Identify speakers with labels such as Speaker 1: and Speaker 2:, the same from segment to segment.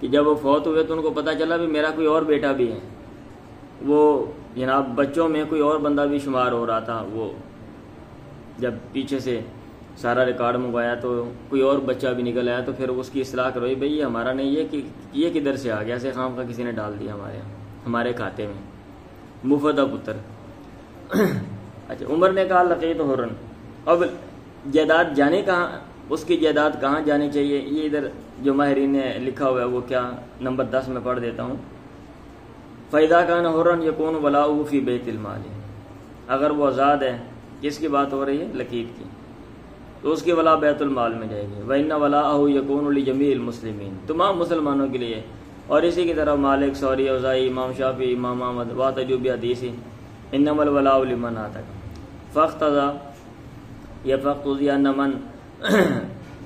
Speaker 1: کہ جب وہ فوت ہوئے تو ان کو پتہ چلا بھی میرا کوئی اور بیٹا بھی ہے. وہ جناب بچوں میں کوئی اور بندہ بھی شمار ہو رہا تھا. وہ جب پیچھے سے سارا ریکارڈ منگوایا تو کوئی اور بچہ بھی نکل آیا, تو پھر اس کی اصلاح کروئی بھائی یہ ہمارا نہیں ہے کہ یہ کدھر سے آ گیا, ایسے خام کا کسی نے ڈال دیا ہمارے کھاتے میں, مفدہ پتر. اچھا, عمر نے کہا لقیت حرن. اب جائیداد جانے کہاں, اس کی جائیداد کہاں جانی چاہیے, یہ ادھر جو ماہرین نے لکھا ہوا ہے وہ کیا, نمبر 10 میں پڑھ دیتا ہوں. فَإِذَا كَانَ حُرًّا يَكُونُ وَلَاؤُهُ فِي بَيْتِ الْمَالِ. اگر وہ آزاد ہے, کس کی بات ہو رہی ہے, لقیت کی, تو اس کی ولا بیت المال میں جائے گی. وَإِنَّ وَلَاءَهُ يَكُونُ لِجَمِيعِ الْمُسْلِمِينَ, تمام مسلمانوں کے لیے. اور اسی کی طرح مالک, سوری, اوزائی, امام شافعی, امام احمد واحتجوا بحدیث انما الولاء لمن آتاک. فاقتضی ان من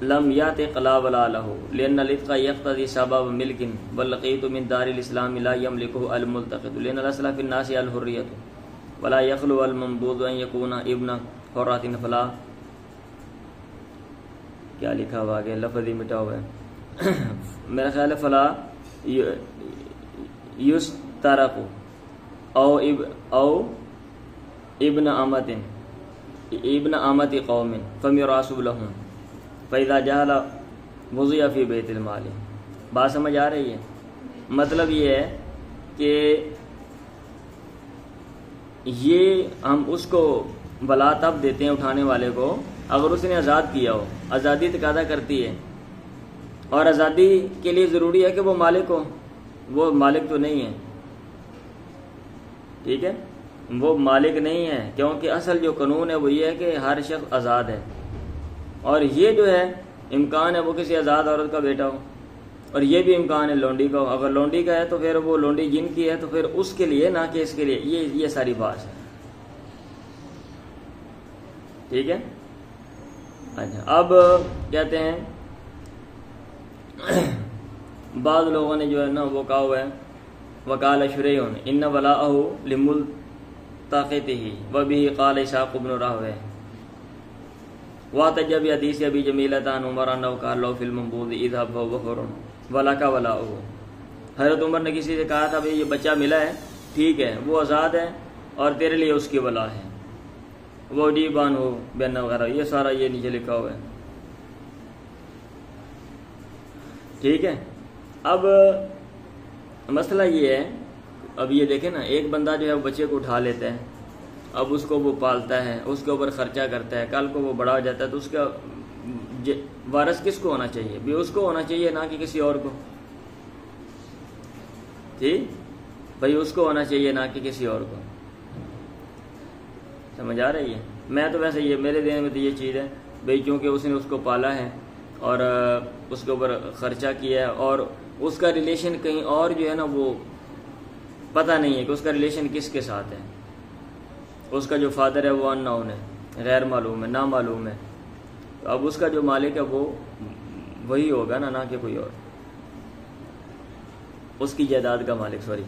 Speaker 1: لم یعتق لا ولاء له لأن العتق يقتضي سبب ملك واللقيط من دار الإسلام لا يملكه الملتقط لأن الأصل في الناس الحرية ولا يخلو الممدود أن يكون ابن حرة فلا. کیا لکھا ہوا آگے, لفظ ہی مٹا ہوا ہے میرا خیال ہے. فلا یسترق او ابن امت قوم فمیراث لهم فاذا جہل وضع فی بیت المال. بات سمجھ آ رہی ہے؟ مطلب یہ ہے کہ یہ ہم اس کو ولا تب دیتے ہیں اٹھانے والے کو اگر اس نے آزاد کیا ہو. آزادی تقاضا کرتی ہے, اور آزادی کے لیے ضروری ہے کہ وہ مالک ہو. وہ مالک تو نہیں ہے, ٹھیک ہے, وہ مالک نہیں ہے, کیونکہ اصل جو قانون ہے وہ یہ ہے کہ ہر شخص آزاد ہے. اور یہ جو ہے امکان ہے وہ کسی آزاد عورت کا بیٹا ہو, اور یہ بھی امکان ہے لونڈی کا ہو. اگر لونڈی کا ہے تو پھر وہ لونڈی جن کی ہے تو پھر اس کے لیے, نہ کہ اس کے لیے. یہ ساری بات ہے, ٹھیک ہے. اچھا, اب کہتے ہیں بعض لوگوں نے جو ہے نا وہ کہا ہوا ہے وقال شریع ان ولاءه لملتقطه وبه قال اسحاق بن راهويه واحتج بحديث ابي جميلة عن عمر انه قال له في المنبوذ اذهب فهو حر ولك ولاؤه. حضرت عمر نے کسی سے کہا تھا بھئی یہ بچہ ملا ہے, ٹھیک ہے, وہ آزاد ہے اور تیرے لیے اس کی ولا ہے. وہ ڈیبان ہو بینا وغیرہ یہ سارا یہ نیچے لکھا ہوا ہے, ٹھیک ہے. اب مسئلہ یہ ہے, اب یہ دیکھیں نا, ایک بندہ جو ہے بچے کو اٹھا لیتا ہے, اب اس کو وہ پالتا ہے, اس کے اوپر خرچہ کرتا ہے, کل کو وہ بڑا ہو جاتا ہے تو اس کا وارث کس کو ہونا چاہیے؟ بھی اس کو ہونا چاہیے, نہ کہ کسی اور کو. ٹھیک بھائی, اس کو ہونا چاہیے نہ کہ کسی اور کو. سمجھ آ رہی ہے؟ میں تو ویسے یہ میرے ذہن میں تو یہ چیز ہے بھائی, کیونکہ اس نے اس کو پالا ہے اور اس کے اوپر خرچہ کیا ہے, اور اس کا ریلیشن کہیں اور جو ہے نا وہ پتہ نہیں ہے کہ اس کا ریلیشن کس کے ساتھ ہے. اس کا جو فادر ہے وہ ان نون ہے, غیر معلوم ہے, نہ معلوم ہے. تو اب اس کا جو مالک ہے وہ وہی ہوگا نا, نہ کہ کوئی اور. اس کی جائیداد کا مالک, سوری.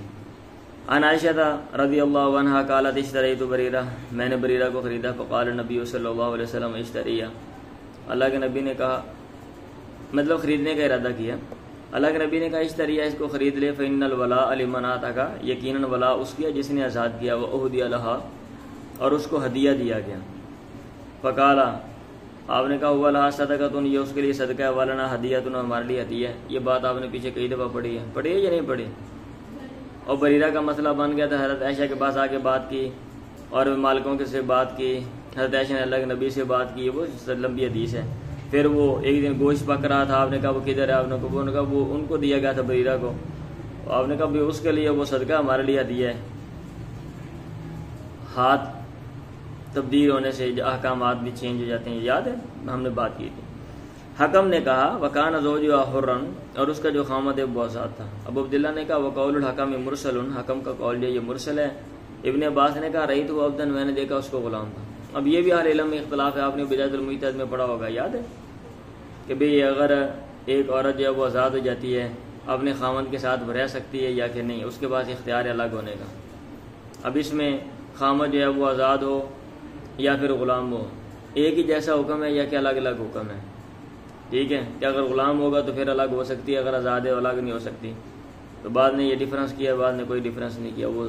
Speaker 1: عن عائشہ رضی اللہ عنہا قالت اشتریت بریرہ, میں نے بریرہ کو خریدا. فقال نبی صلی اللہ علیہ وسلم اشتریہ, اللہ کے نبی نے کہا, مطلب خریدنے کا ارادہ کیا. اللہ کے نبی نے کہا اشتریہ, اس کو خرید لے. فإن الولاء لمن آتاک, یقیناً ولا اس کی ہے جس نے آزاد کیا. وأہدی لہا, اور اس کو ہدیہ دیا گیا. فقال, آپ نے کہا ہوا لہا صدقۃ, یہ اس کے لیے صدقہ ہے. ولنا ہدیۃ, ہمارے لیے ہدیہ ہے. یہ بات آپ نے پیچھے کئی دفعہ پڑھی ہے, پڑھی ہے یا نہیں پڑھی؟ اور بریرہ کا مسئلہ بن گیا تھا. حضرت عائشہ کے پاس آ کے بات کی اور مالکوں کے سے بات کی. حضرت عائشہ نے اللہ کے نبی سے بات کی, وہ لمبی حدیث ہے. پھر وہ ایک دن گوشت پک رہا تھا, آپ نے کہا وہ کدھر ہے؟ آپ نے کہا وہ ان کو دیا گیا تھا بریرہ کو. آپ نے کہا بھی اس کے لیے وہ صدقہ ہمارے لیے ہدیہ ہے. ہاتھ تبدیل ہونے سے احکامات بھی چینج ہو جاتے ہیں, یاد ہے ہم نے بات کی تھی. حکم نے کہا وکان زوجها حرا, اور اس کا جو خامد ہے وہ آزاد تھا. ابو عبداللہ نے کہا وقول الحکم مرسل, حکم کا قول جو یہ مرسل ہے. ابن عباس نے کہا رأیت عبدا, میں نے دیکھا اس کو غلام تھا. اب یہ بھی اہل علم میں اختلاف ہے, آپ نے بدایۃ المجتہد میں پڑھا ہوگا, یاد ہے کہ بھئی اگر ایک عورت جو ہے وہ آزاد ہو جاتی ہے اپنے خامد کے ساتھ رہ سکتی ہے یا کہ نہیں, اس کے پاس اختیار الگ ہونے کا. اب اس میں خامد جو ہے وہ آزاد ہو یا پھر غلام ہو, ایک ہی جیسا حکم ہے یا کہ الگ الگ حکم ہے؟ ٹھیک ہے، کہ اگر غلام ہوگا تو پھر الگ ہو سکتی ہے، اگر آزاد ہے الگ نہیں ہو سکتی. تو بعد نے یہ ڈفرینس کیا، بعد نے کوئی ڈفرینس نہیں کیا، وہ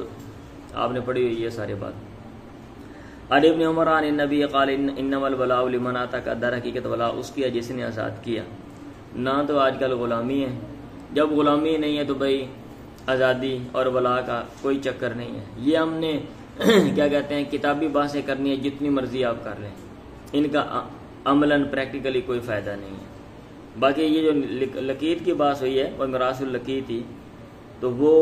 Speaker 1: آپ نے پڑھی ہوئی ہے ساری بات. عن ابن عمر عن النبی قال انما الولاء لمن اعتق، در حقیقت ولا اس کی ہے جس نے آزاد کیا. نہ تو آج کل غلامی ہے، جب غلامی نہیں ہے تو بھائی آزادی اور ولا کا کوئی چکر نہیں ہے. یہ ہم نے کیا کہتے ہیں کتابی باتیں کرنی ہے، جتنی مرضی آپ کر لیں، ان کا عملاً پریکٹیکلی کوئی فائدہ نہیں ہے. باقی یہ جو لقیت کی بات ہوئی ہے اور میراث اللقیت تھی، تو وہ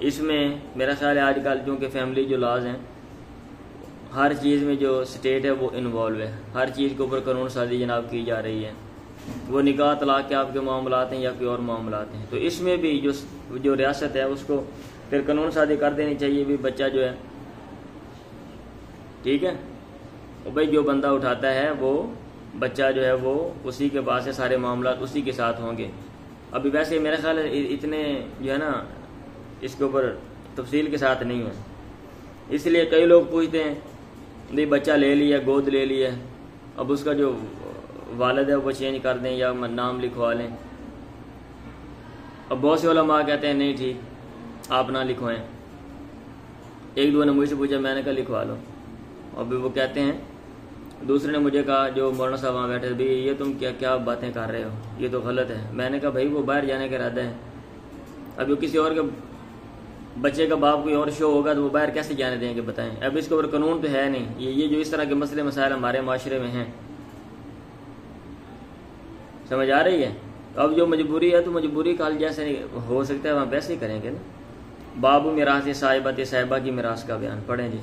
Speaker 1: اس میں میرا خیال ہے آج کل چونکہ فیملی جو لاز ہیں، ہر چیز میں جو اسٹیٹ ہے وہ انوالو ہے، ہر چیز کے اوپر قانون سازی جناب کی جا رہی ہے. وہ نکاح طلاق کے آپ کے معاملات ہیں یا کوئی اور معاملات ہیں، تو اس میں بھی جو ریاست ہے اس کو پھر قانون سازی کر دینی چاہیے. بھی بچہ جو ہے ٹھیک ہے، بھائی جو بندہ اٹھاتا ہے وہ بچہ جو ہے وہ اسی کے پاس ہے، سارے معاملات اسی کے ساتھ ہوں گے. ابھی ویسے میرا خیال ہے اتنے جو ہے نا اس کے اوپر تفصیل کے ساتھ نہیں ہے، اس لیے کئی لوگ پوچھتے ہیں نہیں بچہ لے لیا، گود لے لیا، اب اس کا جو والد ہے وہ چینج کر دیں یا نام لکھوا لیں. اب بہت سے علماء کہتے ہیں نہیں ٹھیک آپ نہ لکھوائیں. ایک دو نے مجھ سے پوچھا، میں نے کہا لکھوا لو. ابھی وہ کہتے ہیں، دوسرے نے مجھے کہا جو مولانا صاحب وہاں بیٹھے تھے، یہ تم کیا باتیں کر رہے ہو، یہ تو غلط ہے. میں نے کہا بھائی وہ باہر جانے کا ارادہ ہے، اب کسی اور کے بچے کا باپ کوئی اور شو ہوگا تو وہ باہر کیسے جانے دیں گے بتائیں. اب اس کے اوپر قانون تو ہے نہیں. یہ جو اس طرح کے مسئلے مسائل ہمارے معاشرے میں ہیں، سمجھ آ رہی ہے. اب جو مجبوری ہے تو مجبوری کال جیسے ہو سکتا ہے وہاں ویسے ہی کریں گے نا. باب میراث صاحبۃ، صاحبہ کی میراث کا بیان پڑھیں جی.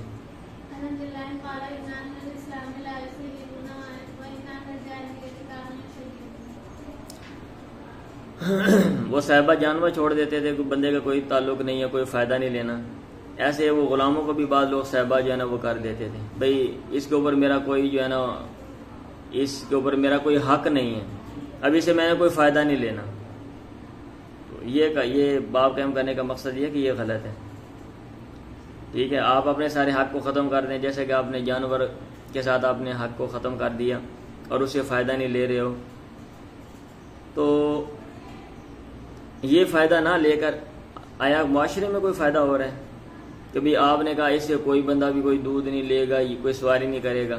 Speaker 1: وہ صاحبہ جانور چھوڑ دیتے تھے، کوئی بندے کا کوئی تعلق نہیں ہے، کوئی فائدہ نہیں لینا. ایسے وہ غلاموں کو بھی بعض لوگ صاحبہ جو ہے نا وہ کر دیتے تھے، بھئی اس کے اوپر میرا کوئی جو ہے نا اس کے اوپر میرا کوئی حق نہیں ہے، اب اسے میں نے کوئی فائدہ نہیں لینا. یہ باب قائم کرنے کا مقصد یہ ہے کہ یہ غلط ہے. ٹھیک ہے، آپ اپنے سارے حق کو ختم کر دیں، جیسے کہ آپ نے جانور کے ساتھ آپ نے حق کو ختم کر دیا اور اس سے فائدہ نہیں لے رہے ہو، تو یہ فائدہ نہ لے کر آیا معاشرے میں کوئی فائدہ ہو رہا ہے؟ کبھی آپ نے کہا اس سے کوئی بندہ بھی کوئی دودھ نہیں لے گا، کوئی سواری نہیں کرے گا،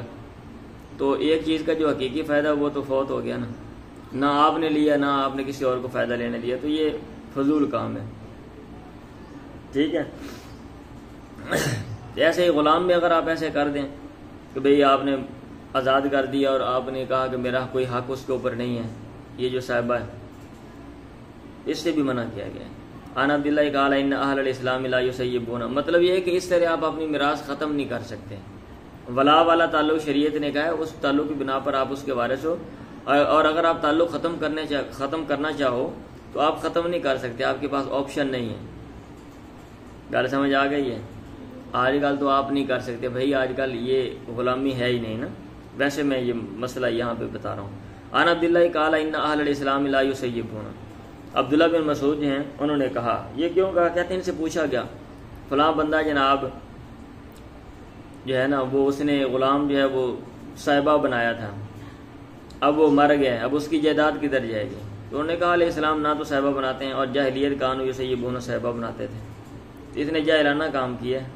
Speaker 1: تو ایک چیز کا جو حقیقی فائدہ وہ تو فوت ہو گیا نا. نہ آپ نے لیا، نہ آپ نے کسی اور کو فائدہ لینے دیا، تو یہ فضول کام ہے. ٹھیک ہے، ایسے ہی غلام میں اگر آپ ایسے کر دیں کہ بھئی آپ نے آزاد کر دیا اور آپ نے کہا کہ میرا کوئی حق اس کے اوپر نہیں ہے، یہ جو صاحبہ ہے اس سے بھی منع کیا گیا ہے. عن عبداللہ قال ان اہل الاسلام لا یسیبون، مطلب یہ ہے کہ اس طرح آپ اپنی میراث ختم نہیں کر سکتے. ولا والا تعلق شریعت نے کہا ہے، اس تعلق کی بنا پر آپ اس کے وارث ہو، اور اگر آپ تعلق ختم کرنا چاہو تو آپ ختم نہیں کر سکتے، آپ کے پاس آپشن نہیں ہے. گل سمجھ آ گئی ہے؟ آج کل تو آپ نہیں کر سکتے بھائی، آج کل یہ غلامی ہے ہی نہیں نا. ویسے میں یہ مسئلہ یہاں پہ بتا رہا ہوں. عن عبداللہ قال ان اہل الاسلام لا یسیبون، عبداللہ بن مسعود ہیں انہوں نے کہا. یہ کیوں کہا؟ کہتے ہیں ان سے پوچھا گیا فلاں بندہ جناب جو ہے نا وہ اس نے غلام جو ہے وہ صاحبہ بنایا تھا، اب وہ مر گیا ہے، اب اس کی جائیداد کدھر جائے گی؟ تو انہوں نے کہا علیہ السلام نہ تو صاحبہ بناتے ہیں، اور جاہلیت کانو یسیبون، صاحبہ بناتے تھے. تو اس نے جاہلانہ کام کیا ہے.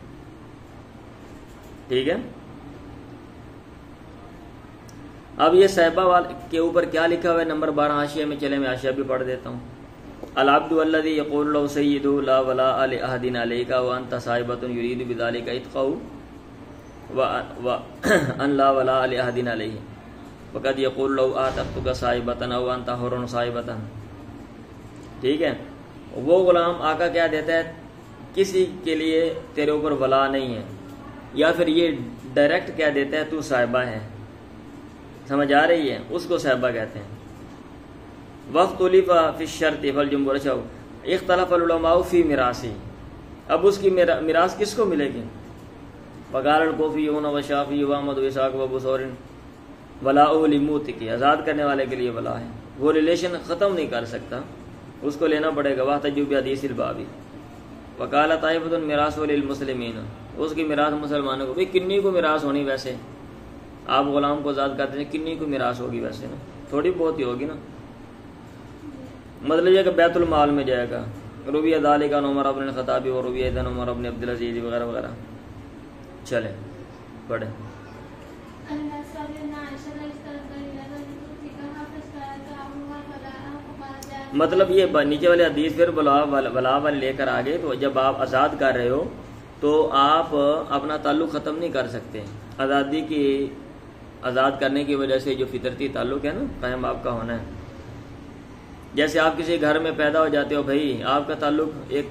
Speaker 1: ٹھیک ہے، اب یہ صاحبہ کے اوپر کیا لکھا ہوا ہے نمبر 12 حاشیہ میں، چلے میں حاشیہ بھی پڑھ دیتا ہوں. العبد الذی یقول له سید لا ولاء لأحد علیک وانت صاحبۃ یرید بذلک اتقوا وان لا ولاء لأحد علیہ وقد یقول له اعتقتک صاحبۃ او انت حر صاحبۃ. ٹھیک ہے، وہ غلام آقا کیا دیتا ہے کسی کے لیے تیرے اوپر ولا نہیں ہے، یا پھر یہ ڈائریکٹ کیا دیتا ہے تو صاحبہ ہے. سمجھ آ رہی ہے؟ اس کو صاحبہ کہتے ہیں. وقت طلب فی الشرط فالجمہور اختلف العلماء فی میراثی، اب اس کی میراث کس کو ملے گی؟ وقال الکوفیون والشافعی واحمد واسحاق وابو ثور ولاء للموتق، آزاد کرنے والے کے لیے ولا ہے، وہ ریلیشن ختم نہیں کر سکتا، اس کو لینا پڑے گا. واحتجوا بحدیث الباب. وقال طائفۃ میراث للمسلمین، اس کی میراث مسلمانوں کو. بھئی کنی کو میراث ہونی؟ ویسے آپ غلام کو آزاد کرتے ہیں، کنی کو میراث ہوگی ویسے نا؟ تھوڑی بہت ہی ہوگی نا. مطلب یہ کہ بیت المال میں جائے گا. رویہ ذالک عن عمر بن الخطاب اور رویہ عن عمر بن عبد العزیز وغیرہ وغیرہ. چلے پڑھیں. مطلب یہ نیچے والے حدیث پھر ولا والے لے کر آگے. تو جب آپ آزاد کر رہے ہو تو آپ اپنا تعلق ختم نہیں کر سکتے. آزادی کی آزاد کرنے کی وجہ سے جو فطرتی تعلق ہے نا قائم آپ کا ہونا ہے. جیسے آپ کسی گھر میں پیدا ہو جاتے ہو بھائی, آپ کا تعلق ایک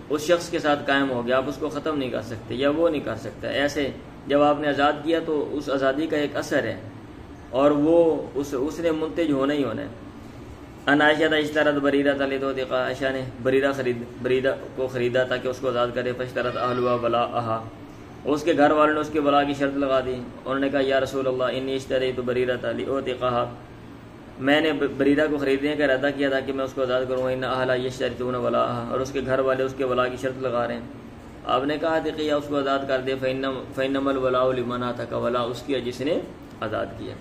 Speaker 1: اس شخص کے ساتھ قائم ہو گیا, آپ اس کو ختم نہیں کر سکتے یا وہ نہیں کر سکتا. ایسے جب آپ نے آزاد کیا تو اس آزادی کا ایک اثر ہے اور وہ اس نے منتج ہونا ہی ہونا ہے. ان عائشہ اشترت بریرہ تلی تو عائشہ نے بریرہ کو خریدا تاکہ اس کو آزاد کرے. فاشترت اہلها ولاءها, اس کے گھر والوں نے اس کے ولا کی شرط لگا دی. انہوں نے کہا یا رسول اللہ انی اشتریت بریرہ لأعتقها, میں نے بریرہ کو خریدنے کا ارادہ کیا تھا کہ میں اس کو آزاد کروں. ان اہلها یشترطون ولاءها, اور اس کے گھر والے اس کے ولا کی شرط لگا رہے ہیں. آپ نے کہا کہ یا اس کو آزاد کر دے. فإنما الولاء لمن اعتق, ولا اس کی جس نے آزاد کیا.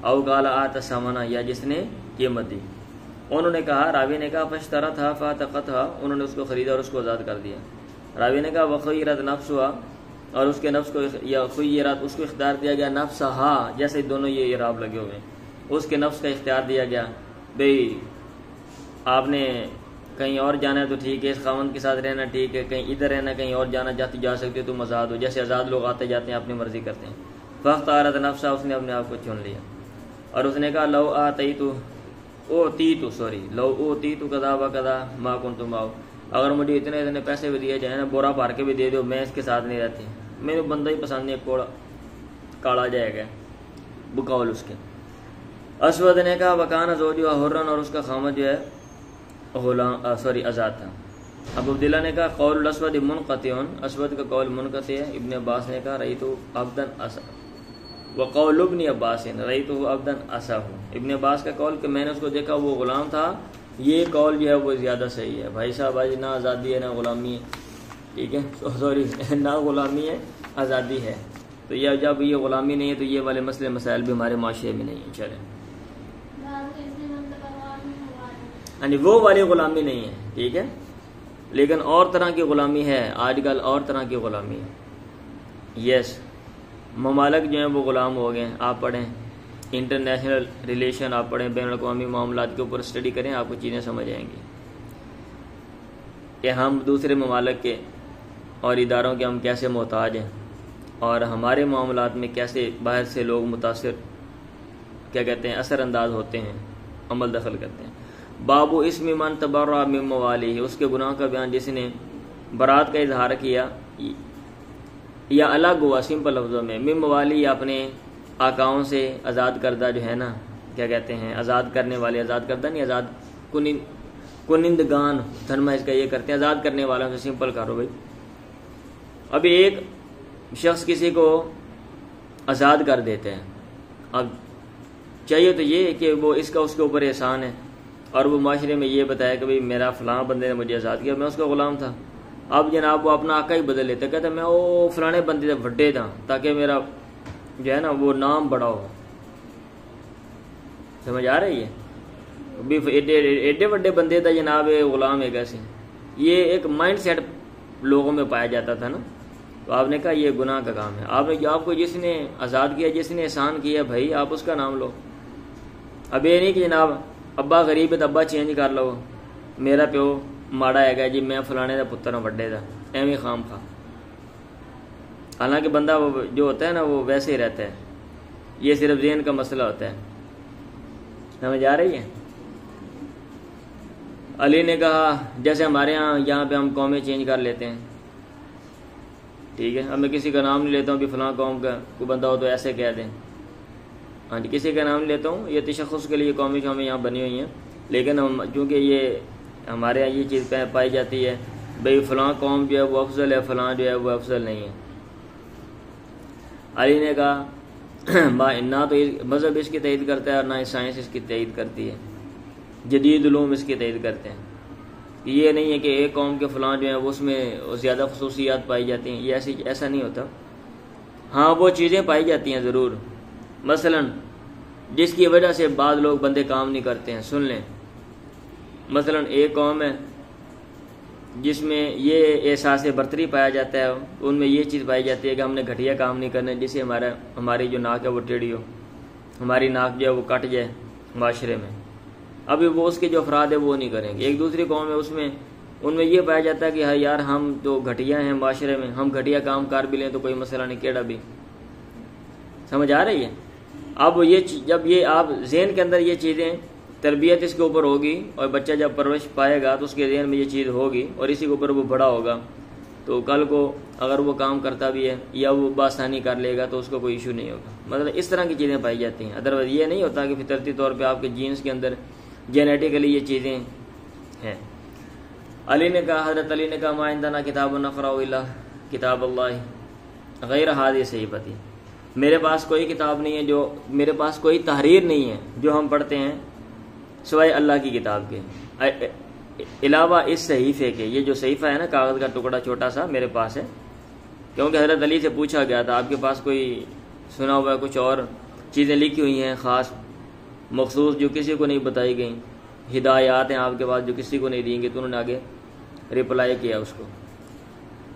Speaker 1: او قال آت ثمنا, یا جس نے قیمت دی. انہوں نے کہا, راوی نے کہا فاشترتها فاعتقتها, انہوں نے اس کو خریدا اور اس کو آزاد کر دیا. راوی نے کہا وخیرت نفسها, اور اس کے نفس کو یا خیرت اس کو اختیار دیا گیا. نفسها, جیسے دونوں یہ اعراب لگے ہوئے ہیں, اس کے نفس کا اختیار دیا گیا. بھئی آپ نے کہیں اور جانا ہے تو ٹھیک ہے, اس خاوند کے ساتھ رہنا ٹھیک ہے, کہیں ادھر رہنا کہیں اور جانا جاتے جا سکتے تم آزاد ہو. جیسے آزاد لوگ آتے جاتے ہیں اپنی مرضی کرتے ہیں. فاختارت نفسها, اس نے اپنے آپ کو چن لیا اور اس نے کہا لو اوتیتو کذا و کذا ما کنت معه, اگر مجھے اتنے پیسے بھی دیے جائیں نا, بورا بھر کے بھی دے دو, میں اس کے ساتھ نہیں رہتی. میرے بندہ ہی پسند نہیں, کوڑا کاڑا جائے گا بقول اس کے. اسود نے کہا وکان زوجها حرا, اور اس کا خامد جو ہے غلام آزاد تھا. ابو عبداللہ نے کہا قول الاسود منقطع, اسود کا قول منقطع ہے. ابن عباس نے کہا رأیت عبدا اسا, وقول ابن عباس رأیت عبدا اسا. ابن عباس کا قول کہ میں نے اس کو دیکھا وہ غلام تھا, یہ قول جو ہے وہ زیادہ صحیح ہے. بھائی صاحب آج نہ آزادی ہے نہ غلامی ہے, ٹھیک ہے, سوری نہ غلامی ہے آزادی ہے. تو یہ جب یہ غلامی نہیں ہے تو یہ والے مسئلے مسائل بھی ہمارے معاشرے میں نہیں ہیں. چلیں, یعنی وہ والی غلامی نہیں ہے, ٹھیک ہے, لیکن اور طرح کی غلامی ہے آج کل, اور طرح کی غلامی ہے. یس, ممالک جو ہیں وہ غلام ہو گئے. آپ پڑھیں انٹرنیشنل ریلیشن, آپ پڑھیں بین الاقوامی معاملات کے اوپر اسٹڈی کریں, آپ کو چیزیں سمجھ آئیں گی کہ ہم دوسرے ممالک کے اور اداروں کے ہم کیسے محتاج ہیں, اور ہمارے معاملات میں کیسے باہر سے لوگ متاثر کیا کہتے ہیں اثر انداز ہوتے ہیں, عمل دخل کرتے ہیں. بابو اسم من تبرع من موالیہ, اس کے گناہ کا بیان جس نے برات کا اظہار کیا یا الگ ہوا سمپل لفظوں میں, من موالی اپنے آقاؤں سے, آزاد کردہ جو ہے نا کیا کہتے ہیں آزاد کرنے والے, آزاد کردہ نہیں, آزاد کنندگان ترجمہ اس کا یہ کرتے ہیں, آزاد کرنے والوں سے سمپل کرو بھائی. ابھی ایک شخص کسی کو آزاد کر دیتے ہیں, اب چاہیے تو یہ کہ وہ اس کا اس کے اوپر احسان ہے, اور وہ معاشرے میں یہ بتایا کہ بھئی میرا فلاں بندے نے مجھے آزاد کیا, میں اس کا غلام تھا. اب جناب وہ اپنا آقا ہی بدل لیتے, کہتے میں وہ فلانے بندے سے بڑے تھا تاکہ میرا جو ہے نا وہ نام بڑا ہو. سمجھ آ رہی ہے, ایڈے بڑے بندے تھا جناب غلام ہے کیسے. یہ ایک مائنڈ سیٹ لوگوں میں پایا جاتا تھا نا. تو آپ نے کہا یہ گناہ کا کام ہے. آپ کو جس نے آزاد کیا, جس نے احسان کیا بھائی, آپ اس کا نام لو. اب یہ نہیں کہ جناب ابا غریب ہے تو ابا چینج کر لو, میرا پیو ماڑا ہے گا جی میں فلانے کا پتر ہوں بڑے کا, ایویں خام خواہ. حالانکہ بندہ جو ہوتا ہے نا وہ ویسے ہی رہتا ہے, یہ صرف ذہن کا مسئلہ ہوتا ہے. سمجھ آ رہی ہے. علی نے کہا جیسے ہمارے یہاں پہ ہم قومیں چینج کر لیتے ہیں, ٹھیک ہے, اب میں کسی کا نام نہیں لیتا ہوں, بھی فلاں قوم کا کوئی بندہ ہو تو ایسے کہہ دیں. ہاں جی, کسی کا نام لیتا ہوں, یہ تشخص کے لیے قومی قومیں یہاں بنی ہوئی ہیں, لیکن ہم چونکہ یہ ہمارے یہاں یہ چیز پائی جاتی ہے بھئی فلاں قوم جو ہے وہ افضل ہے, فلاں جو ہے وہ افضل نہیں ہے. علی نے کہا نہ تو مذہب اس کی تائید کرتا ہے اور نہ سائنس اس کی تائید کرتی ہے, جدید علوم اس کی تائید کرتے ہیں. یہ نہیں ہے کہ ایک قوم کے فلاں جو ہیں وہ اس میں زیادہ خصوصیات پائی جاتی ہیں, یہ ایسا نہیں ہوتا. ہاں وہ چیزیں پائی جاتی ہیں ضرور. مثلا جس کی وجہ سے بعض لوگ بندے کام نہیں کرتے ہیں. سن لیں، مثلا ایک قوم ہے جس میں یہ احساس برتری پایا جاتا ہے، ان میں یہ چیز پائی جاتی ہے کہ ہم نے گھٹیا کام نہیں کرنا جس سے ہماری جو ناک ہے وہ ٹیڑھی ہو، ہماری ناک جو ہے وہ کٹ جائے معاشرے میں. ابھی وہ اس کے جو افراد ہے وہ نہیں کریں گے. ایک دوسری قوم ہے ان میں یہ پایا جاتا ہے کہ یار ہم تو گھٹیا ہیں معاشرے میں، ہم گھٹیا کام کر بھی لیں تو کوئی مسئلہ نہیں، کیڑا بھی. سمجھ آ رہی ہے؟ اب جب یہ آپ ذہن کے اندر یہ چیزیں تربیت اس کے اوپر ہوگی اور بچہ جب پرورش پائے گا تو اس کے ذہن میں یہ چیز ہوگی اور اسی کے اوپر وہ بڑا ہوگا، تو کل کو اگر وہ کام کرتا بھی ہے یا وہ بآسانی کر لے گا تو اس کو کوئی ایشو نہیں ہوگا. مطلب اس طرح کی چیزیں پائی جاتی ہیں. ادروائز یہ نہیں ہوتا کہ فطرتی طور پہ آپ کے جینس کے اندر جینیٹیکلی یہ چیزیں ہیں. علی نے کہا، حضرت علی نے کہا ما عندنا کتاب نقرأ الا کتاب اللہ غیر هذه صحیفتی، میرے پاس کوئی کتاب نہیں ہے، میرے پاس کوئی تحریر نہیں ہے جو ہم پڑھتے ہیں سوائے اللہ کی کتاب کے، علاوہ اس صحیفے کے. یہ جو صحیفہ ہے نا، کاغذ کا ٹکڑا چھوٹا سا میرے پاس ہے، کیونکہ حضرت علی سے پوچھا گیا تھا آپ کے پاس کوئی سنا ہوا ہے کچھ اور چیزیں لکھی ہوئی ہیں خاص مخصوص جو کسی کو نہیں بتائی گئیں، ہدایات ہیں آپ کے پاس جو کسی کو نہیں دیں گے؟ تو انہوں نے آگے رپلائی کیا اس کو.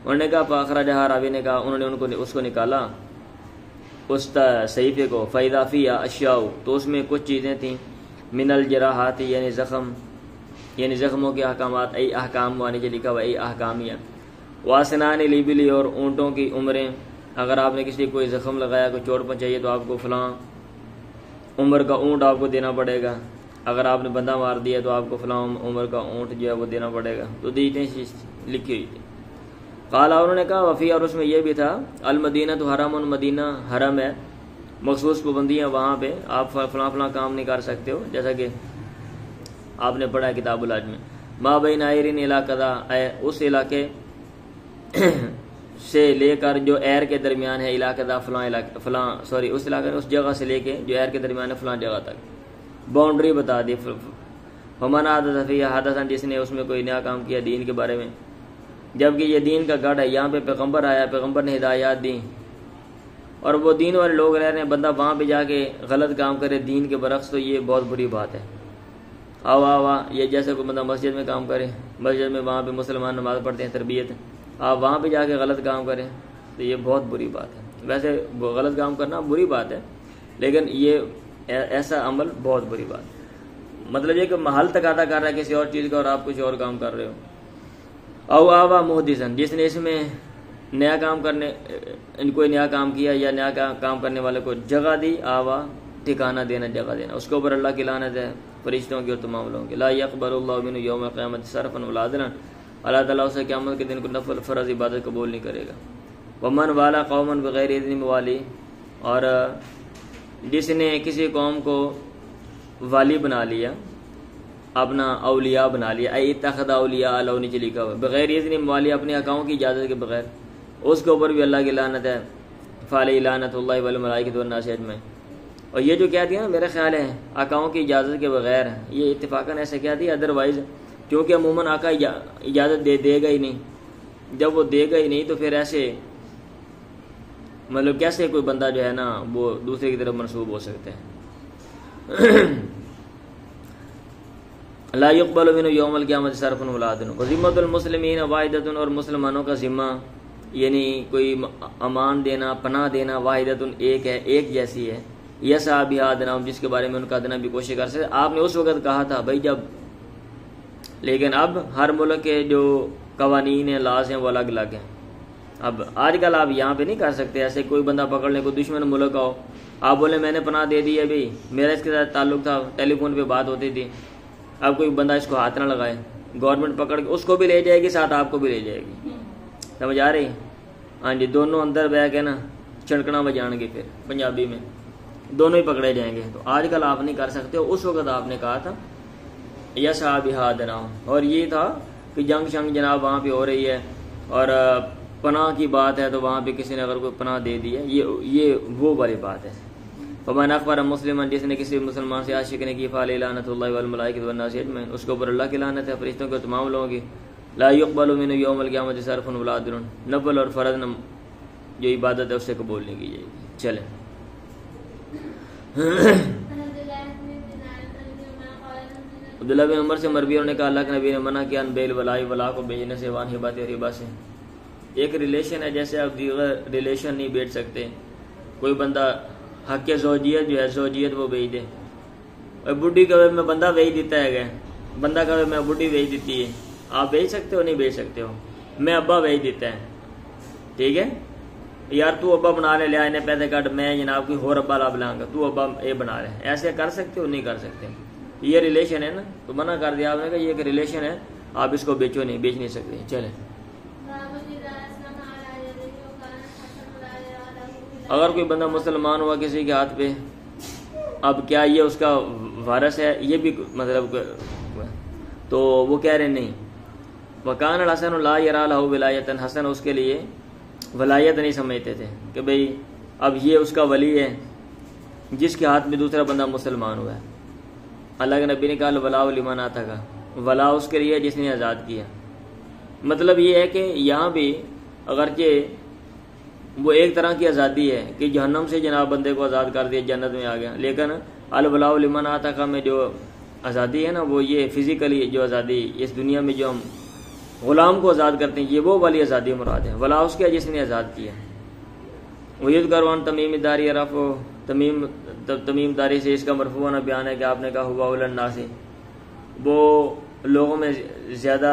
Speaker 1: انہوں نے کہا فاخرجہ، راوی نے کہا انہوں نے اس کو نکالا اس صحیفے کو، فإذا فیہا اشیاء، تو اس میں کچھ چیزیں تھیں، من الجراحات یعنی زخموں کے احکامات، ای احکام وانی جو لکھا ہوا ای احکامیہ، واسنان الابل، اور اونٹوں کی عمریں. اگر آپ نے کسی کوئی زخم لگایا، کوئی چوٹ پہنچائی تو آپ کو فلاں عمر کا اونٹ آپ کو دینا پڑے گا. اگر آپ نے بندہ مار دیا تو آپ کو فلاں عمر کا اونٹ جو ہے وہ دینا پڑے گا. تو دیتے لکھی ہوئی تھی. قالا، انہوں نے کہا وفی، اور اس میں یہ بھی تھا المدینہ تو حرم، مدینہ حرم ہے، مخصوص پابندیاں وہاں پہ، آپ فلاں فلاں کام نہیں کر سکتے ہو، جیسا کہ آپ نے پڑھا ہے کتاب الحج میں. ما بین ایرین علاقہ، اس علاقے سے لے کر جو ایر کے درمیان ہے، علاقہ اس علاقے اس جگہ سے لے کے جو ایر کے درمیان ہے فلاں جگہ تک باؤنڈری بتا دی. فمن حدث فیہ حدثا، جس نے اس میں کوئی نیا کام کیا دین کے بارے میں، جبکہ یہ دین کا گڑھ ہے، یہاں پہ پیغمبر آیا، پیغمبر نے ہدایات دی اور وہ دین والے لوگ رہ رہے ہیں، بندہ وہاں پہ جا کے غلط کام کرے دین کے برعکس، تو یہ بہت بری بات ہے. یہ جیسے کوئی بندہ مسجد میں کام کرے، مسجد میں وہاں پہ مسلمان نماز پڑھتے ہیں تربیت، آپ وہاں پہ جا کے غلط کام کریں تو یہ بہت بری بات ہے. ویسے غلط کام کرنا بری بات ہے، لیکن یہ ایسا عمل بہت بری بات ہے. مطلب یہ کہ محل تقاضا کر رہا ہے کسی اور چیز کا اور آپ کچھ اور کام کر رہے ہو. آوا محدثن، جس نے اس میں نیا کام کوئی نیا کام کیا یا نیا کام کرنے والے کو جگہ دی، آوا ٹھکانہ دینا، جگہ دینا، اس کے اوپر اللہ کی لعنت ہے، فرشتوں کی اور تمام لوگوں کی. لا يقبل اللہ منہ یوم القیامت صرفا ولا عدلا، اللہ تعالیٰ اسے قیامت کے دن کو نفل فرض عبادت قبول نہیں کرے گا. ومن والا قوما بغیر اذن موالی، اور جس نے کسی قوم کو والی بنا لیا، اپنا اولیاء بنا لیا، اے اتخذ اولیاء اللہ نیچے لکھا ہوا بغیر اذن موالی، اپنے حقاؤں کی اجازت کے بغیر، اس کے اوپر بھی اللہ کی لعنت ہے. فعلی لعنت اللہ والملائکۃ والناس اجمعین. اور یہ جو کہہ دیا نا، میرا خیال ہے آقاؤں کی اجازت کے بغیر، یہ اتفاقاً ایسے کہہ دیا، ادروائز کیونکہ عموماً آقا اجازت دے گا ہی نہیں. جب وہ دے گا ہی نہیں تو پھر ایسے مطلب کیسے کوئی بندہ جو ہے نا وہ دوسرے کی طرف منسوب ہو سکتے ہیں. لا يقبل منه یوم القیامت صرف ولا عدل. وذمۃ المسلمین واحدۃ، اور مسلمانوں کا ذمہ یعنی کوئی امان دینا، پناہ دینا، واحدۃ ایک ہے، ایک جیسی ہے. یسعی بہا ادناہم، جس کے بارے میں ان کا ادنا بھی کوشش کر سکتے. آپ نے اس وقت کہا تھا بھائی جب، لیکن اب ہر ملک کے جو قوانین ہیں، لاز ہیں، وہ الگ الگ ہیں. اب آج کل آپ یہاں پہ نہیں کر سکتے ایسے کوئی بندہ پکڑ لیں، کوئی دشمن ملک آؤ، آپ بولے میں نے پناہ دے دی ہے بھائی، میرا اس کے ساتھ تعلق تھا، ٹیلی فون پہ بات ہوتی تھی، اب کوئی بندہ اس کو ہاتھ نہ لگائے، گورنمنٹ پکڑ کے اس کو بھی لے جائے گی، ساتھ آپ کو بھی لے جائے گی. سمجھ آ رہی؟ ہاں جی، دونوں اندر بہ کے نا چھڑکنا بجان گے، پھر پنجابی میں دونوں ہی پکڑے جائیں گے. تو آج کل آپ نہیں کر سکتے. اس وقت آپ نے کہا تھا یسعی بہا ادناہم، اور یہ تھا کہ جنگ شنگ جناب وہاں پہ ہو رہی ہے اور پناہ کی بات ہے، تو وہاں پہ کسی نے اگر کوئی پناہ دے دی ہے، یہ وہ والی بات ہے. فمن اخبر مسلما، جس نے کسی مسلمان سے عاشق نے کی، فعلی لعنت اللہ والملائکۃ والناس اجمعین، اس کے اوپر اللہ کی لعنت ہے، فرشتوں کے تمام لوگوں کی. لا يقبل منه یوم القیامت صرف ولا عدل، نفل اور فرض جو عبادت ہے اس سے قبول نہیں کی جائے گی. چلیں عبداللہ بن عمر سے مروی نے کہا اللہ کے نبی نے منع کیا ان بیل ولائی ولا کو بیچنے سے وان ہبات اور ربا سے. ایک ریلیشن ہے جیسے آپ دیگر ریلیشن نہیں بیچ سکتے. کوئی بندہ حق زوجیت جو ہے زوجیت وہ بیچ دے, اور بڈھی کا میں بندہ بیچ دیتا ہے گیا, بندہ کا میں بڈھی بیچ دیتی ہے, آپ بیچ سکتے ہو نہیں بیچ سکتے ہو. میں ابا بیچ دیتا ہے, ٹھیک ہے یار تو ابا بنا لے, لیا انہیں پیسے کٹ, میں جناب کی ہور ابا لا بلاؤں گا, تو ابا اے بنا لے. ایسے کر سکتے ہو نہیں کر سکتے. یہ ریلیشن ہے نا, تو منع کر دیا آپ نے کہ یہ ایک ریلیشن ہے, آپ اس کو بیچو نہیں, بیچ نہیں سکتے. چلیں اگر کوئی بندہ مسلمان ہوا کسی کے ہاتھ پہ, اب کیا یہ اس کا وارث ہے, یہ بھی مطلب تو وہ کہہ رہے نہیں. وکان الحسن لا یرا لہ ولایۃ, حسن اس کے لیے ولایت نہیں سمجھتے تھے کہ بھئی اب یہ اس کا ولی ہے جس کے ہاتھ میں دوسرا بندہ مسلمان ہوا ہے. اللہ کے نبی نے کہا ولا لمن آتا کا, ولا اس کے لیے جس نے آزاد کیا. مطلب یہ ہے کہ یہاں بھی اگرچہ وہ ایک طرح کی آزادی ہے کہ جہنم سے جناب بندے کو آزاد کر دیا, جنت میں آ گیا, لیکن الولاء لمن آتا کا میں جو آزادی ہے نا, وہ یہ فزیکلی جو آزادی اس دنیا میں جو ہم غلام کو آزاد کرتے ہیں, یہ وہ والی آزادی مراد ہے. ولا اس کے جس نے آزاد کیا. وحید کروان تمیم داری رف, تمیم داری سے اس کا مرفوع ہونا بیان ہے کہ آپ نے کہا ہوا الناس, وہ لوگوں میں زیادہ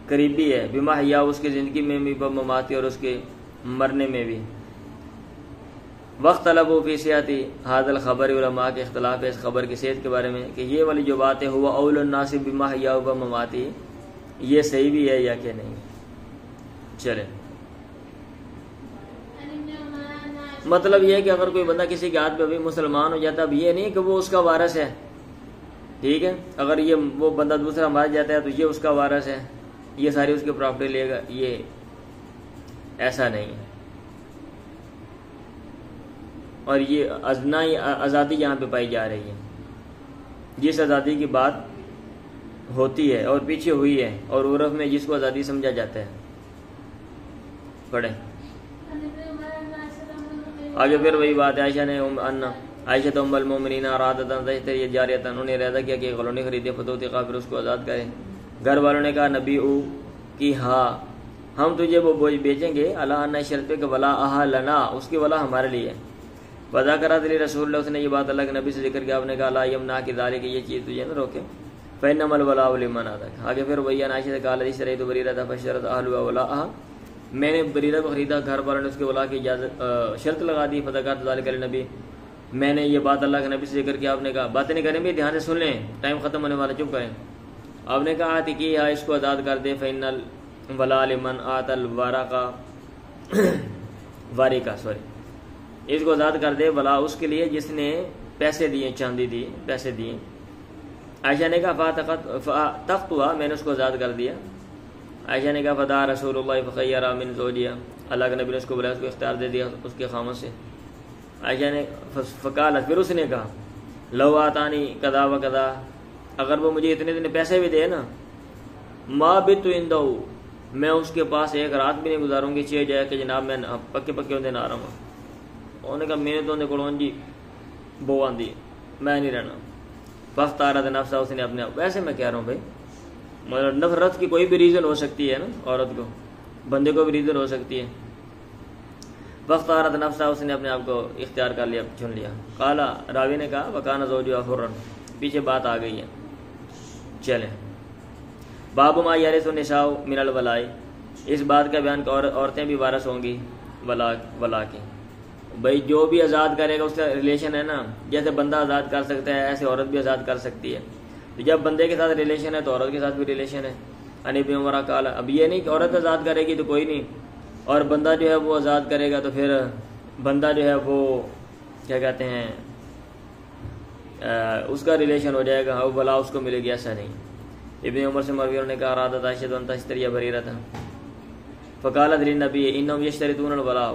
Speaker 1: قریبی ہے, بما حیا اس کی زندگی میں بھی, مماتی اور اس کے مرنے میں بھی. وقت طلب و فی صحتی حاض الخبر, علماء کے اختلاف ہے اس خبر کی صحت کے بارے میں کہ یہ والی جو بات ہے ہوا اول الناس بما حیا و مماتی, یہ صحیح بھی ہے یا کہ نہیں. چلے مطلب یہ ہے کہ اگر کوئی بندہ کسی کے ہاتھ پہ بھی مسلمان ہو جاتا, اب یہ نہیں کہ وہ اس کا وارث ہے, ٹھیک ہے, اگر یہ وہ بندہ دوسرا مر جاتا ہے تو یہ اس کا وارث ہے, یہ ساری اس کی پراپرٹی لے گا, یہ ایسا نہیں ہے. اور یہ ازنا آزادی یہاں پہ پائی جا رہی ہے, جس آزادی کی بات ہوتی ہے اور پیچھے ہوئی ہے, اور عرف میں جس کو آزادی سمجھا جاتا ہے. پڑھیں آگے پھر وہی بات ہے. عائشہ نے عائشہ تو ام المومنین ارادتن تشتری جاریتن, انہوں نے ارادہ کیا کہ غلام خریدے فتوتقا, پھر اس کو آزاد کریں. گھر والوں نے کہا نبی او کی ہاں ہم تجھے وہ بوجھ بیچیں گے, اللہ ان شرط پہ کہ ولا اہ لنا, اس کی ولا ہمارے لیے. وضا کرا دلی رسول اللہ, اس نے یہ بات اللہ کے نبی سے ذکر کیا, آپ نے کہا لا یمنع کی ذالک, یہ چیز تجھے نہ روکے. فإنما الولاء لمن آتا. آگے پھر وہی عائشہ سے کہا حدیث رہی تو بریرہ تھا فشرط اہلها ولاءها, میں نے بریرہ کو خریدا, گھر والوں نے اس کے ولا کی اجازت شرط لگا دی. فذکرت ذلک للنبی, میں نے یہ بات اللہ کے نبی سے ذکر کیا. آپ نے کہا باتیں نہیں کریں بھی, دھیان سے سن لیں, ٹائم ختم ہونے والا, چپ کریں. آپ نے کہا کہ ہاں اس کو آزاد کر دے. فإن الولاء لمن آتا الورقا واریکا, اس کو آزاد کر دے, ولا اس کے لیے جس نے پیسے دیے, چاندی دی, پیسے دیے. عائشہ نے کہا تخت ہوا, میں نے اس کو آزاد کر دیا. عائشہ نے کہا فدا رسول اللہ فخیر من زوجیا, اللہ کے نبی نے اس کو بلایا, اس کو اختیار دے دیا اس کے خامن سے. عائشہ نے فقالت, پھر اس نے کہا لو آتانی کذا و کذا, اگر وہ مجھے اتنے اتنے پیسے بھی دے نا, ما بت عندہ, میں اس کے پاس ایک رات بھی نہیں گزاروں گی, چاہے جائے کہ جناب میں پکے پکے ہوندے نہ رہا ہوں. انہوں نے کہا میں نے تو اندے کڑون جی بو آندی, میں نہیں رہنا. فاختارت نفسہ, اس نے اپنے آپ, ویسے میں کہہ رہا ہوں بھائی مگر نفرت کی کوئی بھی ریزن ہو سکتی ہے نا, عورت کو, بندے کو بھی ریزن ہو سکتی ہے. فاختارت نفسہ, اس نے اپنے آپ کو اختیار کر لیا, چن لیا. قالا, راوی نے کہا وکان زوجها حرا, پیچھے بات آ گئی ہے. چلیں باب ما یرث النساء من الولاء, اس بات کا بیان کہ عورتیں بھی وارث ہوں گی ولا کی. بھائی جو بھی آزاد کرے گا اس کا ریلیشن ہے نا, جیسے بندہ آزاد کر سکتا ہے ایسے عورت بھی آزاد کر سکتی ہے. تو جب بندے کے ساتھ ریلیشن ہے تو عورت کے ساتھ بھی ریلیشن ہے. ان ابن عمر قال, اب یہ نہیں کہ عورت آزاد کرے گی تو کوئی نہیں, اور بندہ جو ہے وہ آزاد کرے گا تو پھر بندہ جو ہے وہ کیا کہتے ہیں اس کا ریلیشن ہو جائے گا, ولا اس کو ملے گی, ایسا نہیں. ابن عمر سے مروی نے کہا ارادت عائشہ ان تشتری بریرہ تھا. فقالت للنبی انہم یشترطون الولاء,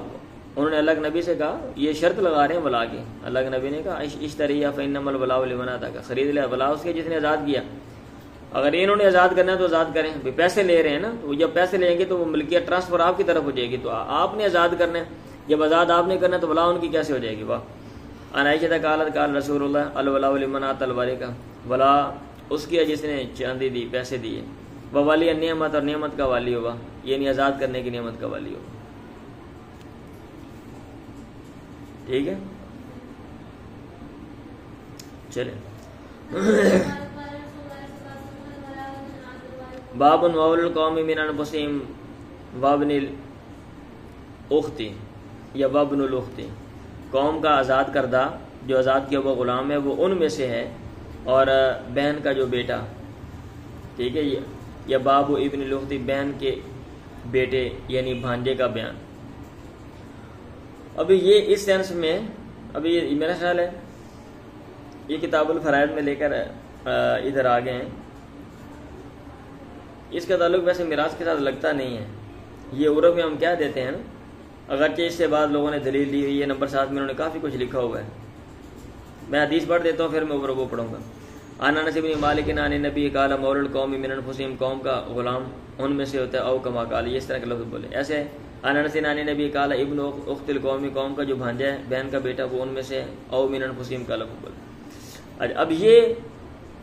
Speaker 1: انہوں نے اللہ کے نبی سے کہا یہ شرط لگا رہے ہیں ولا کی. اللہ کے نبی نے کہا اشتری فانما الولاء لمن آتا, خرید لیا ولا اس کے جس نے آزاد کیا. اگر انہوں نے آزاد کرنا ہے تو آزاد کریں, پیسے لے رہے ہیں نا, تو جب پیسے لیں گے تو وہ ملکیت ٹرانسفر آپ کی طرف ہو جائے گی, تو آپ نے آزاد کرنا ہے. جب آزاد آپ نے کرنا ہے تو ولا ان کی کیسے ہو جائے گی. واہ. عائشہ قالت قال رسول اللہ الولاء لمن آتا الوارث, ولا اس کی ہے جس نے چاندی دی، پیسے دیے. وہ والی نعمت، اور نعمت کا والی ہوگا، یعنی آزاد کرنے کی نعمت کا والی ہوگا. ٹھیک ہے، چلیں. باب وول القوم من انفسهم وابن الاختی یا وابن الاختی، قوم کا آزاد کردہ جو آزاد کیا وہ غلام ہے وہ ان میں سے ہے، اور بہن کا جو بیٹا. ٹھیک ہے، یا باب ابن الاختی، بہن کے بیٹے یعنی بھانجے کا بیان. ابھی یہ اس سینس میں، ابھی یہ میرا خیال ہے یہ کتاب الفرائض میں لے کر ادھر آ گئے ہیں. اس کا تعلق ویسے میراث کے ساتھ لگتا نہیں ہے. یہ عرب میں ہم کیا دیتے ہیں نا، اگرچہ اس سے بعد لوگوں نے دلیل دی ہوئی ہے، نمبر 7 میں انہوں نے کافی کچھ لکھا ہوا ہے. میں حدیث پڑھ دیتا ہوں، پھر میں اوپر وہ پڑھوں گا. عن انس بن مالک عن النبی قال مول القوم من انفسهم، قوم کا غلام ان میں سے ہوتا ہے، او کما قال، یہ اس طرح کے لفظ بولے. ایسے عن انس عن النبی قال ابن اخت القوم، قوم کا جو بھانجا ہے، بہن کا بیٹا، وہ ان میں سے، او من انفسهم کا لفظ بولے. اب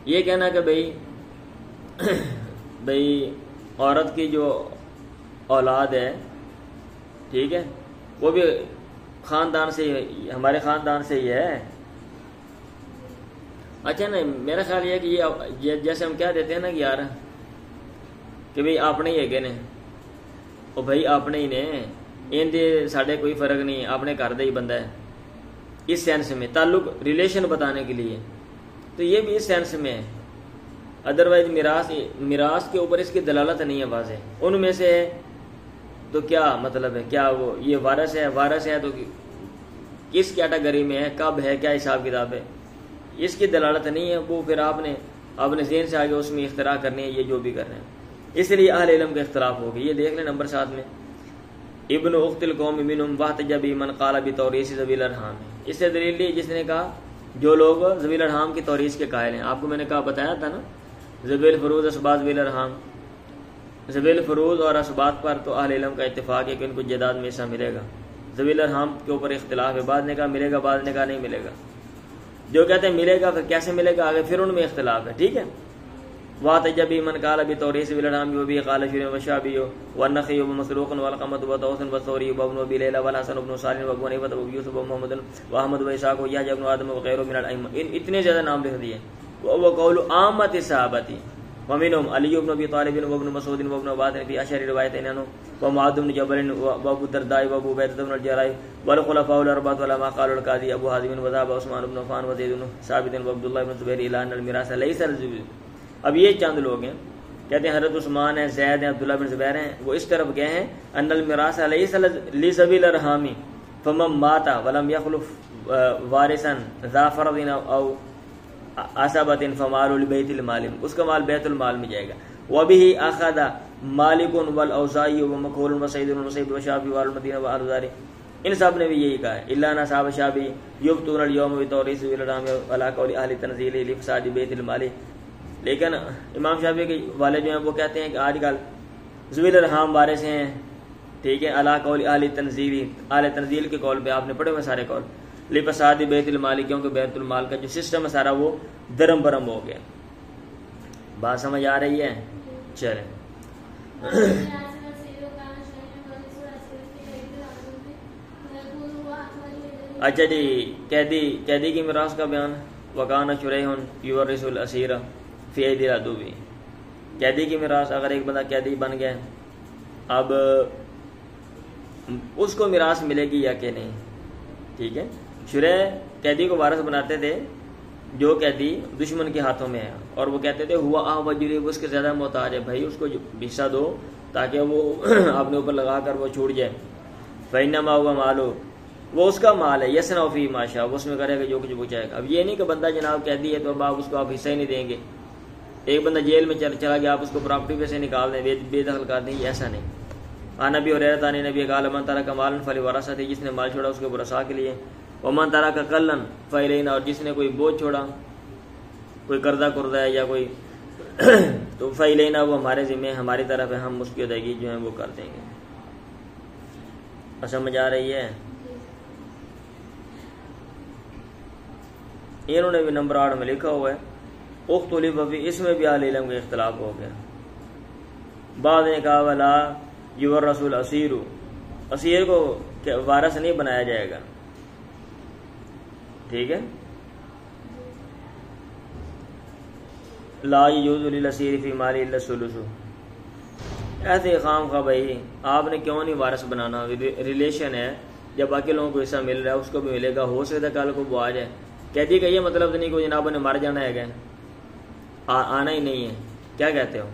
Speaker 1: یہ کہنا کہ بھئی عورت کی جو اولاد ہے، ٹھیک ہے، وہ بھی خاندان سے، ہمارے خاندان سے ہی ہے. اچھا نہیں، میرا خیال یہ ہے کہ یہ جیسے ہم کیا دیتے ہیں نا کہ یار کہ بھئی اپنے ہی ہے نے، او بھائی اپنے ہی نے، ان دے ساڈے کوئی فرق نہیں، اپنے گھر دا ہی بندہ ہے، اس سینس میں تعلق ریلیشن بتانے کے لیے. تو یہ بھی اس سینس میں ہے. ادروائز میراث کے اوپر اس کی دلالت نہیں ہے واضح. ان میں سے ہے تو کیا مطلب ہے، کیا وہ یہ وارث ہے تو کس کیٹیگری میں ہے، کب ہے، کیا حساب کتاب ہے، اس کی دلالت نہیں ہے. وہ پھر آپ نے اپنے ذہن سے آگے اس میں اختراع کرنی ہے، یہ جو بھی کر رہے ہیں. اس لیے اہل علم کا اختلاف ہوگا. یہ دیکھ لیں نمبر 7 میں، ابن اخت القوم منہم واحتج من قال بتوریث ذوی الارحام. اس سے دلیل لی جس نے کہا جو لوگ ذوی الارحام کی توریث کے قائل ہیں. آپ کو میں نے کہا بتایا تھا نا، ذوی الفروض اسباط ذوی الارحام، ذوی الفروض اور اسباط پر تو اہل علم کا اتفاق ہے کہ ان کو جائیداد میں حصہ ملے گا. ذوی الارحام کے اوپر اختلاف ہے، بعض نے کہا ملے گا، بعض نے کہا نہیں ملے گا. جو کہتے ہیں ملے گا، پھر کیسے ملے گا آگے پھر ان میں اختلاف ہے. ٹھیک ہے، واحتج من قال بتوریث ذوی الارحام وبه قال شیخ وشعبی والنخعی ومسروق والقمۃ وطاووس والثوری وابن ابی لیلى والحسن بن صالح وابو حنیفہ ویوسف ومحمد واحمد واسحاق ویحیی بن آدم وغیرہ من الائمہ. اتنے زیادہ نام لکھ دیے. وہ قول عامۃ الصحابہ ومنهم علی بن ابی طالب وابن مسعود وابن عباس فی اشهر روایتین عنہ ومعاذ بن جبل وابو الدرداء وابو عبیدہ بن الجراح والخلفاء الاربعہ علماء قال القاضی ابو حازم وذهب عثمان بن عفان وزید بن ثابت وعبد الله بن زبیر الى ان الميراث ليس للذكور. اب یہ چند لوگ ہیں کہتے ہیں حضرت عثمان ہیں، زید ہیں، عبداللہ بن زبیر ہیں، وہ اس طرف گئے ہیں ان الميراث ليس لذوي الارحام فمن مات ولم يخلف وارثا ذا فرض او عصبۃ فمال البیت المال، اس کا مال بیت المال میں جائے گا. وبه اخذ مالک والاوزاعی ومکحول وسعید بن مسیب وشافعی والمدینہ والازہری. ان سب نے بھی یہی کہا ہے الا ان اصحاب الشافعی یبطون اليوم بتوریث ذوی الارحام ولا قول اہل تنزیل لفساد بیت المال. لیکن امام شافعی کے والے جو ہیں وہ کہتے ہیں کہ آج کل ذوی الارحام وارث ہیں. ٹھیک ہے، علی قول اہل تنزیل، اہل تنزیل کے قول پہ آپ نے پڑھے ہوئے سارے قول، لفساد بیت المال، کیونکہ بیت المال کا جو سسٹم ہے سارا وہ درم برم ہو گیا. بات سمجھ آ رہی ہے؟ چلیں. اچھا جی، قیدی کی میراث کا بیان. وکان شریح یورث الاسیر فی ایدی العدو. قیدی کی میراث، اگر ایک بندہ قیدی بن گیا اب اس کو میراث ملے گی یا کہ نہیں. ٹھیک ہے، شریح قیدی کو وارث بناتے تھے جو قیدی دشمن کے ہاتھوں میں ہے، اور وہ کہتے تھے ہوا وجری، وہ اس کے زیادہ محتاج ہے، بھائی اس کو حصہ دو تاکہ وہ اپنے اوپر لگا کر وہ چھوٹ جائے. فینما ہوا مالو، وہ اس کا مال ہے، یسنا فی ما شاء، وہ اس میں کرے گا جو کچھ وہ چاہے گا. اب یہ نہیں کہ بندہ جناب قیدی ہے تو اب آپ اس کو آپ حصہ ہی نہیں دیں گے. ایک بندہ جیل میں چلا گیا، آپ اس کو پراپرٹی پہ سے نکال دیں، بے دخل کر دیں، ایسا نہیں. نبی اور رحتانی نبی قال من ترک مالا فلورثہ، جس نے مال چھوڑا اس کے ورثاء کے لیے. ومن ترک قلا فالینا، اور جس نے کوئی بوجھ چھوڑا، کوئی قرضہ ہے یا کوئی تو فالینا، وہ ہمارے ذمہ، ہماری طرف ہے، ہم اس کی ادائیگی جو ہے وہ کر دیں گے. سمجھ آ رہی ہے؟ انہوں نے بھی نمبر 8 میں لکھا ہوا ہے اختلف فی، اس میں بھی اہل علم کا اختلاف ہو گیا. بعض نے کہا ولا یورث الاسیر، اسیر کو وارث نہیں بنایا جائے گا. ٹھیک ہے. لا یجوز للاسیر فی مال الا الثلث، ایسے خام خواہ بھائی آپ نے کیوں نہیں وارث بنانا، ریلیشن ہے، جب باقی لوگوں کو حصہ مل رہا ہے اس کو بھی ملے گا. ہو سکتا ہے کل کو وہ آ جائے. کہتی کہ یہ مطلب تو نہیں کہ جناب نے مر جانا ہے کہ آنا ہی نہیں ہے. کیا کہتے ہو؟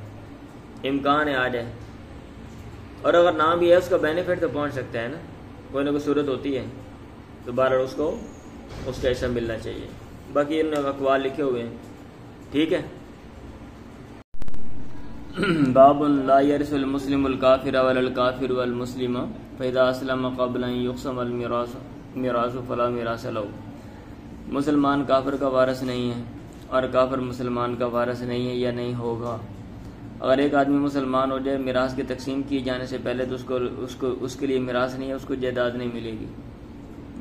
Speaker 1: امکان ہے آ جائے، اور اگر نام بھی ہے اس کا بینیفٹ تو پہنچ سکتا ہے نا، کوئی نہ کوئی صورت ہوتی ہے تو بہرحال اس کو اس کا حصہ ملنا چاہیے. باقی انہوں نے اقوال لکھے ہوئے ہیں. ٹھیک ہے. باب لا یرث المسلم الکافر ولا الکافر والمسلم فاذا اسلم قبل ان یقسم الميراث فلا میراث له. مسلمان کافر کا وارث نہیں ہے اور کافر مسلمان کا وارث نہیں ہے یا نہیں ہوگا. اگر ایک آدمی مسلمان ہو جائے میراث کی تقسیم کی جانے سے پہلے تو اس کے لیے میراث نہیں ہے، اس کو جائیداد نہیں ملے گی.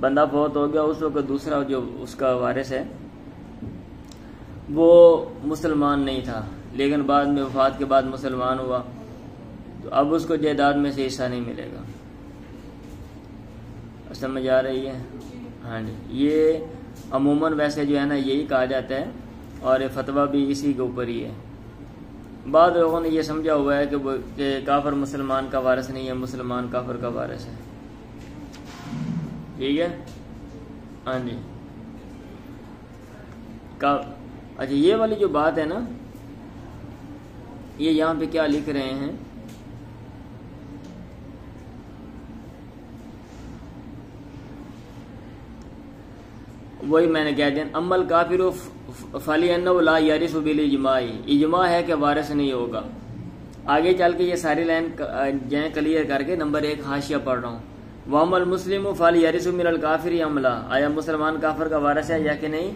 Speaker 1: بندہ فوت ہو گیا، اس وقت دوسرا جو اس کا وارث ہے وہ مسلمان نہیں تھا، لیکن بعد میں وفات کے بعد مسلمان ہوا، تو اب اس کو جائیداد میں سے حصہ نہیں ملے گا. سمجھ آ رہی ہے؟ ہاں جی. یہ عموماً ویسے جو ہے نا یہی کہا جاتا ہے، اور فتویٰ بھی اسی کے اوپر ہی ہے. بعض لوگوں نے یہ سمجھا ہوا ہے کہ کافر مسلمان کا وارث نہیں ہے، مسلمان کافر کا وارث ہے. ٹھیک ہے. ہاں جی. اچھا یہ والی جو بات ہے نا، یہ یہاں پہ کیا لکھ رہے ہیں، وہی میں نے کہہ دیا. امل کافر فلی انہ لا یرث بالاجماع، اجماع ہے کہ وارث نہیں ہوگا. آگے چل کے یہ ساری لائن جائیں کلیئر کر کے نمبر 1 حاشیہ پڑھ رہا ہوں. وَأَمَّا الْمُسْلِمُ فَلْيَرِثُ مِنَ الْكَافِرِ أَمْ لَا، آیا مسلمان کافر کا وارث ہے یا کہ نہیں.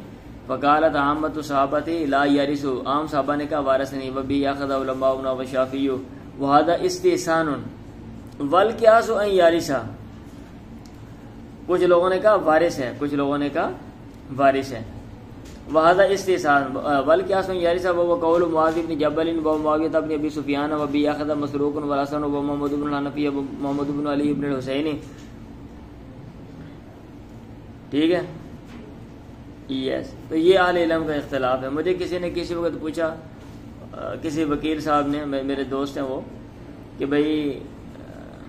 Speaker 1: فقالت عامۃ الصحابۃ لا یرث، عام صحابہ نے کہا وارث نہیں. وَبِهِ أَخَذَ عُلَمَاؤُنَا وَالشَّافِعِيُّ وَهَذَا اسْتِحْسَانٌ وَالْقِيَاسُ أَن يَرِثَ. کچھ لوگوں نے کہا وارث ہے، کچھ لوگوں نے کہا وارث ہے. وَهَذَا اسْتِحْسَانٌ وَالْقِيَاسُ أَن يَرِثَ وَهُوَ قَوْلُ مُعَاذ بن جبل ومعاوية بن أبي سفيان وبه أخذ مسروق والحسن ومحمد بن الحنفي ومحمد بن علي بن الحسين. ٹھیک ہے. یس. تو یہ اہل علم کا اختلاف ہے. مجھے کسی نے کسی وقت پوچھا، کسی وکیل صاحب نے، میرے دوست ہیں وہ، کہ بھائی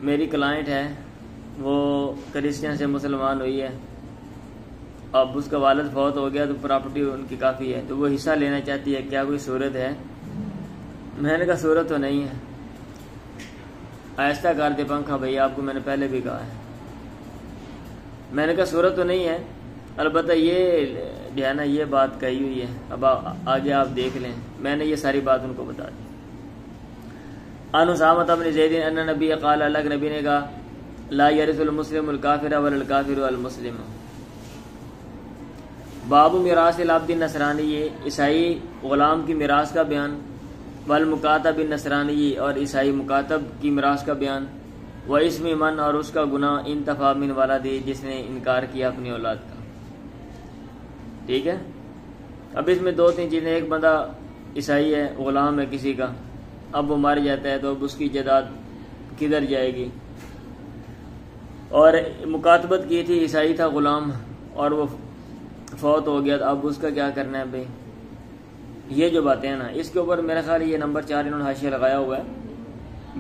Speaker 1: میری کلائنٹ ہے وہ کرسچن سے مسلمان ہوئی ہے، اب اس کا والد فوت ہو گیا تو پراپرٹی ان کی کافی ہے، تو وہ حصہ لینا چاہتی ہے، کیا کوئی صورت ہے؟ میں نے کہا صورت تو نہیں ہے. آہستہ کر دے پنکھا بھائی، آپ کو میں نے پہلے بھی کہا ہے. میں نے کہا صورت تو نہیں ہے، البتہ یہ جو ہے نا یہ بات کہی ہوئی ہے، اب آگے آپ دیکھ لیں. میں نے یہ ساری بات ان کو بتا دی. ان اسامہ بن زید ان نبی قال، اللہ کے نبی نے کہا لا یرث المسلم الکافر ولا الکافر والمسلم. باب میراث العبد النصرانی، عیسائی غلام کی میراث کا بیان. والمکاتب النصرانی، اور عیسائی مکاتب کی میراث کا بیان. و اسم من، اور اس کا گناہ انتفا من ولدی، جس نے انکار کیا اپنی اولاد کا. ٹھیک ہے. اب اس میں 2-3 چیزیں. ایک بندہ عیسائی ہے، غلام ہے کسی کا، اب وہ مر جاتا ہے تو اب اس کی جائیداد کدھر جائے گی. اور مکاتبت کی تھی، عیسائی تھا غلام اور وہ فوت ہو گیا، اب اس کا کیا کرنا ہے بھائی. یہ جو باتیں ہیں نا، اس کے اوپر میرا خیال یہ نمبر 4 انہوں نے حاشیہ لگایا ہوا ہے.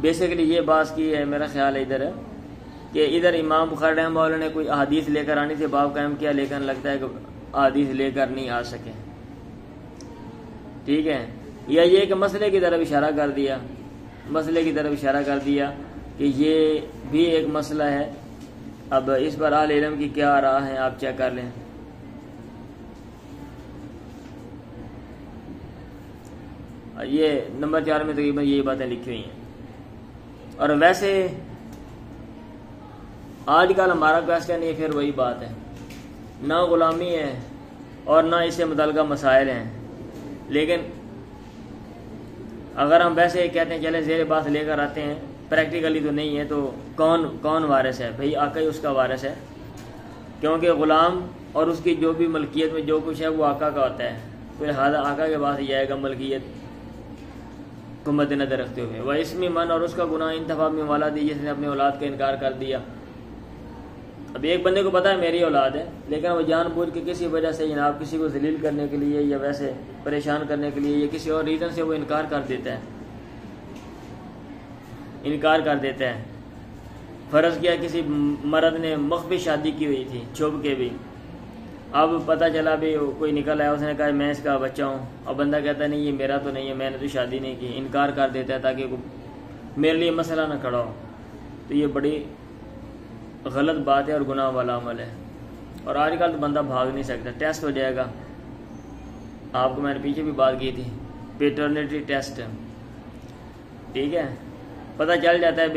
Speaker 1: بیسیکلی یہ بات کی ہے، میرا خیال ادھر ہے کہ ادھر امام بخاری رحمہ اللہ نے کوئی احادیث لے کر آنی تھی، باب قائم کیا، لیکن لگتا ہے کہ احادیث لے کر نہیں آ سکے. ٹھیک ہے. یا یہ کہ مسئلے کی طرف اشارہ کر دیا، مسئلے کی طرف اشارہ کر دیا کہ یہ بھی ایک مسئلہ ہے. اب اس پر اہل علم کی کیا راہ ہے آپ چیک کر لیں. یہ نمبر 4 میں تقریباً یہی باتیں لکھی ہوئی ہیں. اور ویسے آج کل ہمارا کویسچن یہ پھر وہی بات ہے، نہ غلامی ہے اور نہ اس سے متعلقہ مسائل ہیں. لیکن اگر ہم ویسے کہتے ہیں چلے زیر بات لے کر آتے ہیں، پریکٹیکلی تو نہیں ہے، تو کون وارث ہے بھائی؟ آقا ہی اس کا وارث ہے، کیونکہ غلام اور اس کی جو بھی ملکیت میں جو کچھ ہے وہ آقا کا ہوتا ہے. پھر لہٰذا آقا کے پاس جائے گا ملکیت کو مد نظر رکھتے ہوئے. وہ اسمی من اور اس کا گناہ انتفاع میں والا دی جس نے اپنی اولاد کا انکار کر دیا. اب ایک بندے کو پتا ہے میری اولاد ہے لیکن وہ جان بوجھ کے کسی وجہ سے جناب کسی کو ذلیل کرنے کے لیے یا ویسے پریشان کرنے کے لیے یا کسی اور ریزن سے وہ انکار کر دیتا ہے. فرض کیا کسی مرد نے مخفی شادی کی ہوئی تھی چھپ کے بھی, اب پتہ چلا بھی کوئی نکل آیا, اس نے کہا میں اس کا بچہ ہوں, اب بندہ کہتا نہیں یہ میرا تو نہیں ہے, میں نے تو شادی نہیں کی, انکار کر دیتا ہے تاکہ میرے لیے مسئلہ نہ کھڑا ہو. تو یہ بڑی غلط بات ہے اور گناہ والا عمل ہے. اور آج کل تو بندہ بھاگ نہیں سکتا, ٹیسٹ ہو جائے گا. آپ کو میں نے پیچھے بھی بات کی تھی پیٹرنیٹی ٹیسٹ, ٹھیک ہے, پتہ چل جاتا ہے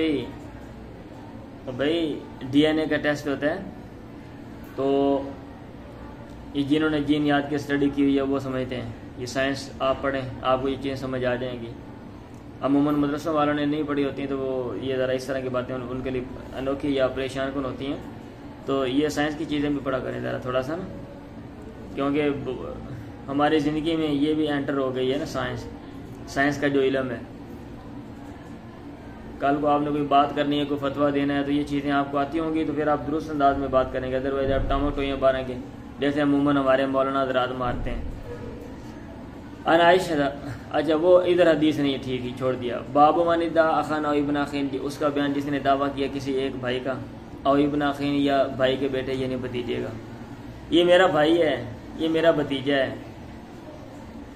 Speaker 1: بھائی ڈی این اے کا ٹیسٹ ہوتا ہے. تو یہ جنہوں نے جینیات کی اسٹڈی کی ہوئی ہے وہ سمجھتے ہیں, یہ سائنس آپ پڑھیں آپ کو یہ چیزیں سمجھ آ جائیں گی. عموماً مدرسوں والوں نے نہیں پڑھی ہوتی ہیں تو وہ یہ ذرا اس طرح کی باتیں ان کے لیے انوکھی یا پریشان کن ہوتی ہیں. تو یہ سائنس کی چیزیں بھی پڑھا کریں ذرا تھوڑا سا نا, کیونکہ ہماری زندگی میں یہ بھی انٹر ہو گئی ہے نا سائنس کا جو علم ہے. کل کو آپ نے کوئی بات کرنی ہے, کوئی فتویٰ دینا ہے تو یہ چیزیں آپ کو آتی ہوں گی تو پھر آپ درست انداز میں بات کریں گے, ادروائز آپ ٹاموٹوئیاں ماریں گے جیسے عموماً ہمارے مولانا حضرات مارتے ہیں. عائشہ, اچھا وہ ادھر حدیث نہیں ٹھیک ہی چھوڑ دیا. باب من ادعا اخا او ابن اخین, اس کا بیان جس نے دعویٰ کیا کسی ایک بھائی کا, او ابن اخین یا بھائی کے بیٹے یعنی بھتیجے کا, یہ میرا بھائی ہے یہ میرا بھتیجا ہے,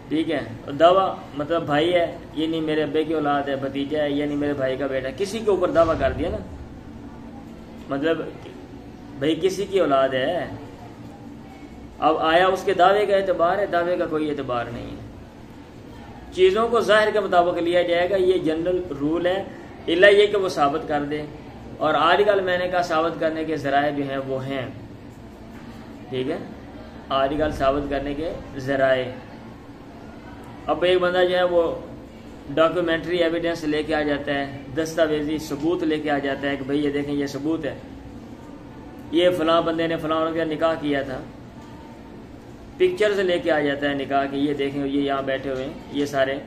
Speaker 1: ٹھیک ہے. دعویٰ مطلب بھائی ہے یعنی میرے ابے کی اولاد ہے, بھتیجا ہے یعنی میرے بھائی کا بیٹا, کسی کے اوپر دعویٰ کر دیا نا, مطلب بھائی کسی کی اولاد ہے. اب آیا اس کے دعوے کا اعتبار ہے, دعوے کا کوئی اعتبار نہیں ہے. چیزوں کو ظاہر کے مطابق لیا جائے گا, یہ جنرل رول ہے, الا یہ کہ وہ ثابت کر دے. اور آج کل میں نے کہا ثابت کرنے کے ذرائع جو ہیں وہ ہیں, ٹھیک ہے, آج کل ثابت کرنے کے ذرائع. اب ایک بندہ جو ہے وہ ڈاکیومنٹری ایویڈنس لے کے آ جاتا ہے, دستاویزی ثبوت لے کے آ جاتا ہے کہ بھئی یہ دیکھیں یہ ثبوت ہے, یہ فلاں بندے نے فلاں کا نکاح کیا تھا, پکچر سے لے کے آ جاتا ہے نکاح کہ یہ دیکھیں یہ یہاں بیٹھے ہوئے ہیں یہ سارے,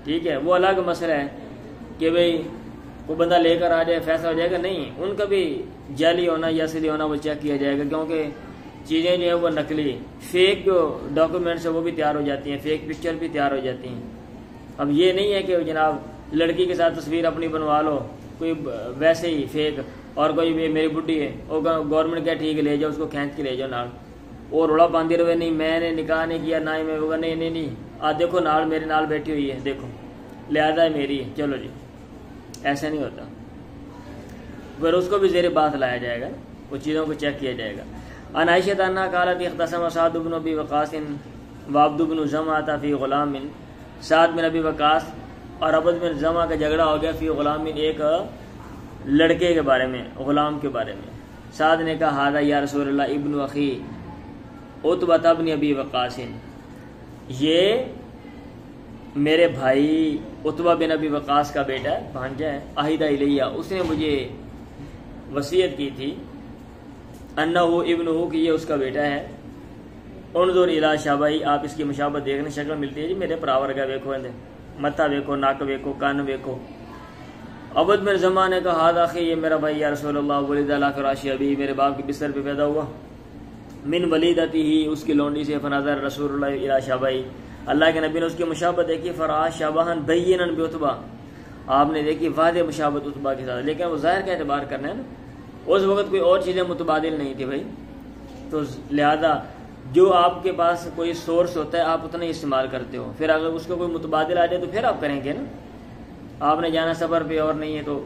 Speaker 1: ٹھیک ہے. وہ الگ مسئلہ ہے کہ بھئی وہ بندہ لے کر آ جائے فیصلہ ہو جائے گا, نہیں, ان کا بھی جعلی ہونا یا اصلی ہونا وہ چیک کیا جائے گا, کیونکہ چیزیں جو ہیں وہ نقلی فیک جو ڈاکیومنٹس ہیں وہ بھی تیار ہو جاتی ہیں, فیک پکچر بھی تیار ہو جاتی ہیں. اب یہ نہیں ہے کہ جناب لڑکی کے ساتھ تصویر اپنی بنوا لو کوئی ویسے ہی فیک, اور کوئی میری بڈھی ہے وہ گورنمنٹ کیا ٹھیک ہے لے جاؤ اس کو کھینچ کے لے جاؤ نال, اور روڑا باندھے رہے نہیں میں نے نکاح نہیں کیا نہ ہی میں ہوگا, نہیں دیکھو نال میرے نال بیٹھی ہوئی ہے, دیکھو لہذا ہے میری ہے, چلو جی, ایسا نہیں ہوتا. پھر اس کو بھی زیر بات لایا جائے گا, وہ چیزوں کو چیک کیا جائے گا. عن عائشہ انہا قالت اختصم سعد بن ابی وقاص وعبد بن زمعہ فی غلام, سعد بن ابی وقاص اور عبد بن زمعہ کا جھگڑا ہو گیا فی غلام, ایک لڑکے کے بارے میں, غلام کے بارے میں. سعد نے کہا ہذا یا رسول اللہ ابن اخی عتبہ بن ابی وقاص, یہ میرے بھائی عتبہ بن ابی وقاص کا بیٹا ہے, بھانجا ہے. عہدہ الیہ, اس نے مجھے وصیت کی تھی, انہ ابنہ, کہ یہ اس کا بیٹا ہے. انظر الی شابہی, آپ اس کی مشابہت دیکھنے شکل ملتی ہے جی میرے پراور کا, ویکھو متھا ویکھو, ناک ویکھو, کان ویکھو. عبد بن زمعہ نے کہا ہذا اخی, یہ میرا بھائی یا رسول اللہ, ولد علی فراش ابی, میرے باپ کے بستر پہ پیدا ہوا, من ولیدتی ہی, اس کی لونڈی سے. فنظر رسول اللہ الی شابہی, اللہ کے نبی نے اس کی مشابہت دیکھی. فرآ شبہا بینا بعتبہ, آپ نے دیکھی واضح مشابہت عتبہ کے ساتھ, لیکن وہ ظاہر کا اعتبار کرنا ہے نا, اس وقت کوئی اور چیزیں متبادل نہیں تھی بھائی, تو لہذا جو آپ کے پاس کوئی سورس ہوتا ہے آپ اتنا ہی استعمال کرتے ہو. پھر اگر اس کو کوئی متبادل آ جائے تو پھر آپ کریں گے نا. آپ نے جانا سفر پہ اور نہیں ہے تو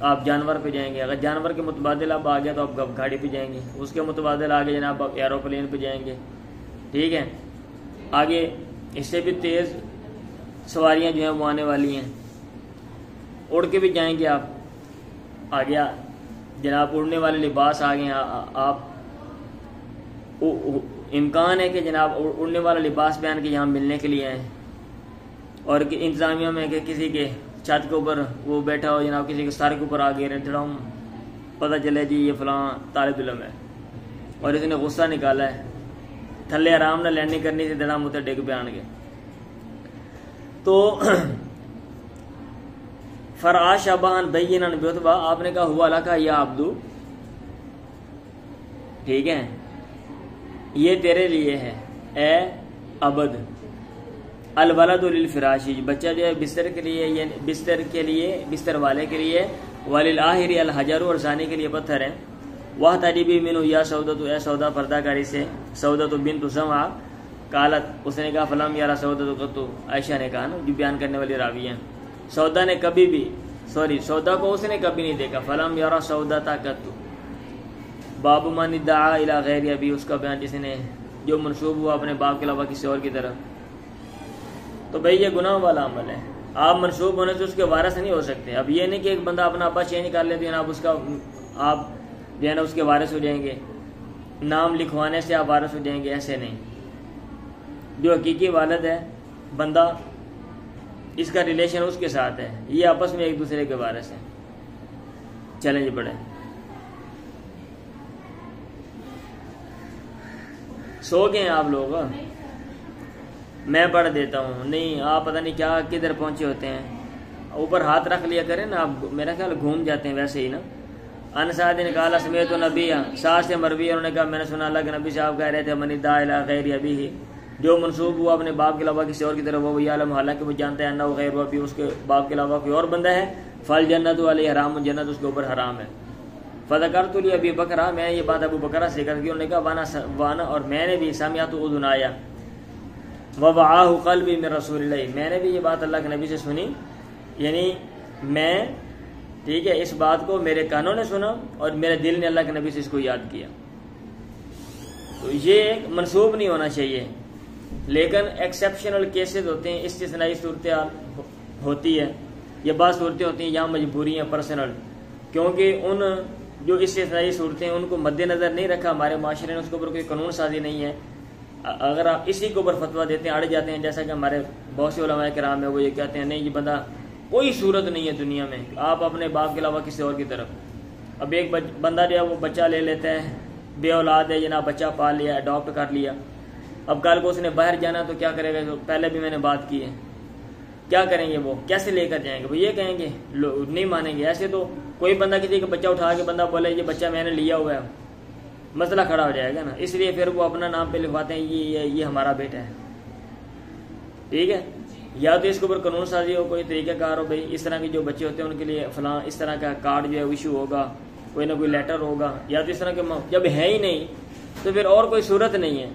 Speaker 1: آپ جانور پہ جائیں گے, اگر جانور کے متبادل آپ آ گیا تو آپ گاڑی پہ جائیں گے, اس کے متبادل آگے جناب آپ ایروپلین پہ جائیں گے, ٹھیک ہے. آگے اس سے بھی تیز سواریاں جو ہیں وہ آنے والی ہیں, اڑ کے بھی جائیں گے آپ. آ گیا جناب اڑنے والے لباس آ گئے ہیں, آپ امکان ہے کہ جناب اڑنے والا لباس پہن کے یہاں ملنے کے لیے آئیں, اور کہ انتظامیہ میں کہ کسی کے چھت کے اوپر وہ بیٹھا ہو جناب, کسی کے سر کے اوپر آ گئے رہے, پتہ چلے جی یہ فلاں طالب علم ہے اور اس نے غصہ نکالا ہے, تھلے آرام نہ لینڈنگ کرنی تھی دڑام اتنے ڈگ پہ آن کے. تو فرآ شبہن بینا بعتبہ آپ نے کہا ہوا لکا یا عبدو، ٹھیک ہے، یہ تیرے لیے ہے اے عبد. الولد للفراشی، بچہ جو ہے بستر کے لیے، یعنی بستر والے کے لیے، وللآخر الحجر، اور زانی کے لیے پتھر ہے. وہ تجیبی منو یا سودۃ، اے سودا پردہ کاری سے. سودۃ بنت زمعہ قالت، اس نے کہا فلم یارا سودۃ قط، عائشہ نے کہا نا جو بیان کرنے والی راوی ہیں، سودا نے کبھی بھی سودا کو اس نے کبھی نہیں دیکھا. فلم یارا سودۃ قط. باب من ادعا الی غیر ابی، اس کا بیان جس نے جو منسوب ہوا اپنے باپ کے علاوہ کسی اور کی طرف. تو بھئی یہ گناہ والا عمل ہے. آپ منسوب ہونے سے اس کے وارث نہیں ہو سکتے. اب یہ نہیں کہ ایک بندہ اپنا ابا چینج کر لیتے ہیں آپ اس کا آپ جو ہے نا اس کے وارث ہو جائیں گے، نام لکھوانے سے آپ وارث ہو جائیں گے، ایسے نہیں. جو حقیقی والد ہے بندہ، اس کا ریلیشن اس کے ساتھ ہے، یہ آپس میں ایک دوسرے کے وارث ہیں. چلیں جی پڑھیں. سو گئے ہیں آپ لوگ؟ میں پڑھ دیتا ہوں. نہیں آپ پتہ نہیں کیا کدھر پہنچے ہوتے ہیں. اوپر ہاتھ رکھ لیا کریں نا آپ، میرا خیال گھوم جاتے ہیں ویسے ہی نا. ان سعد نے کہا سمیت نبی، سعد سے مروی، انہوں نے کہا میں نے سنا اللہ کے نبی صاحب کہہ رہے تھے من ادعا الی غیر ابیہ، جو منسوب ہوا اپنے باپ کے علاوہ کسی اور کی طرف، وہ یعلم، حالانکہ وہ جانتا ہے انہ غیر ابی، اس کے باپ کے علاوہ کوئی اور بندہ ہے، فالجنۃ علیہ حرام، جنت اس کے اوپر حرام ہے. فذکرت لی ابی بکر، میں نے یہ بات ابو بکر سے ذکر کی. انہوں نے کہا وانا اور میں نے بھی سمعت اذنایا ووعاہ قلبی من رسول اللہ، میں نے بھی یہ بات اللہ کے نبی سے سنی، یعنی میں ٹھیک ہے اس بات کو میرے کانوں نے سنا اور میرے دل نے اللہ کے نبی سے اس کو یاد کیا. تو یہ منسوب نہیں ہونا چاہیے، لیکن ایکسیپشنل کیسز ہوتے ہیں، استثنائی صورتحال ہوتی ہے، یہ بعض صورتیں ہوتی ہیں یہاں مجبوری ہیں پرسنل، کیونکہ ان جو استثنائی صورتیں ہیں ان کو مد نظر نہیں رکھا ہمارے معاشرے نے، اس کے اوپر کوئی قانون سازی نہیں ہے. اگر آپ اسی کے اوپر فتویٰ دیتے ہیں اڑ جاتے ہیں، جیسا کہ ہمارے بہت سے علماء کرام ہیں وہ یہ کہتے ہیں نہیں یہ بندہ کوئی صورت نہیں ہے دنیا میں آپ اپنے باپ کے علاوہ کسی اور کی طرف. اب ایک بندہ جو ہے وہ بچہ لے لیتا ہے، بے اولاد ہے جناب، بچہ پال لیا، اڈاپٹ کر لیا. اب کل کو اس نے باہر جانا تو کیا کرے گا؟ پہلے بھی میں نے بات کی ہے، کیا کریں گے؟ وہ کیسے لے کر جائیں گے؟ وہ یہ کہیں گے نہیں مانیں گے. ایسے تو کوئی بندہ کسی کا بچہ اٹھا کے بندہ بولے یہ بچہ میں نے لیا ہوا ہے، مسئلہ کھڑا ہو جائے گا نا. اس لیے پھر وہ اپنا نام پہ لکھواتے ہیں یہ ہمارا بیٹا ہے. ٹھیک ہے، یا تو اس کے اوپر قانون سازی ہو، کوئی طریقہ کار ہو، بھائی اس طرح کے جو بچے ہوتے ہیں ان کے لیے فلاں اس طرح کا کارڈ جو ہے ایشو ہوگا، کوئی نہ کوئی لیٹر ہوگا. یا تو اس طرح کے جب ہے ہی نہیں تو پھر اور کوئی صورت نہیں ہے،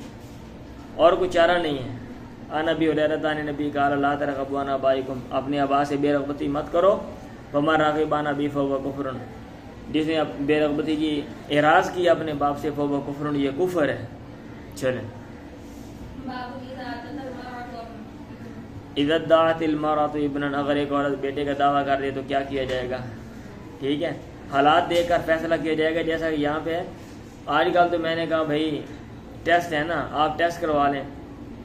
Speaker 1: اور کوئی چارہ نہیں ہے. نبی حریرہ نبی قال لا ترغبوا عن آبائکم، اپنے آبا سے بے رغبتی مت کرو. ومن راغب عن ابی فہو کفر، جس نے بے رغبتی کی اعراض کیا اپنے باپ سے، فہو کفر، یہ کفر ہے. چلیں. اذا ادعت المرأة ابنا، اگر ایک عورت بیٹے کا دعویٰ کر دے تو کیا کیا جائے گا؟ ٹھیک ہے، حالات دیکھ کر فیصلہ کیا جائے گا. جیسا کہ یہاں پہ آج کل تو میں نے کہا بھائی ٹیسٹ ہے نا، آپ ٹیسٹ کروا لیں،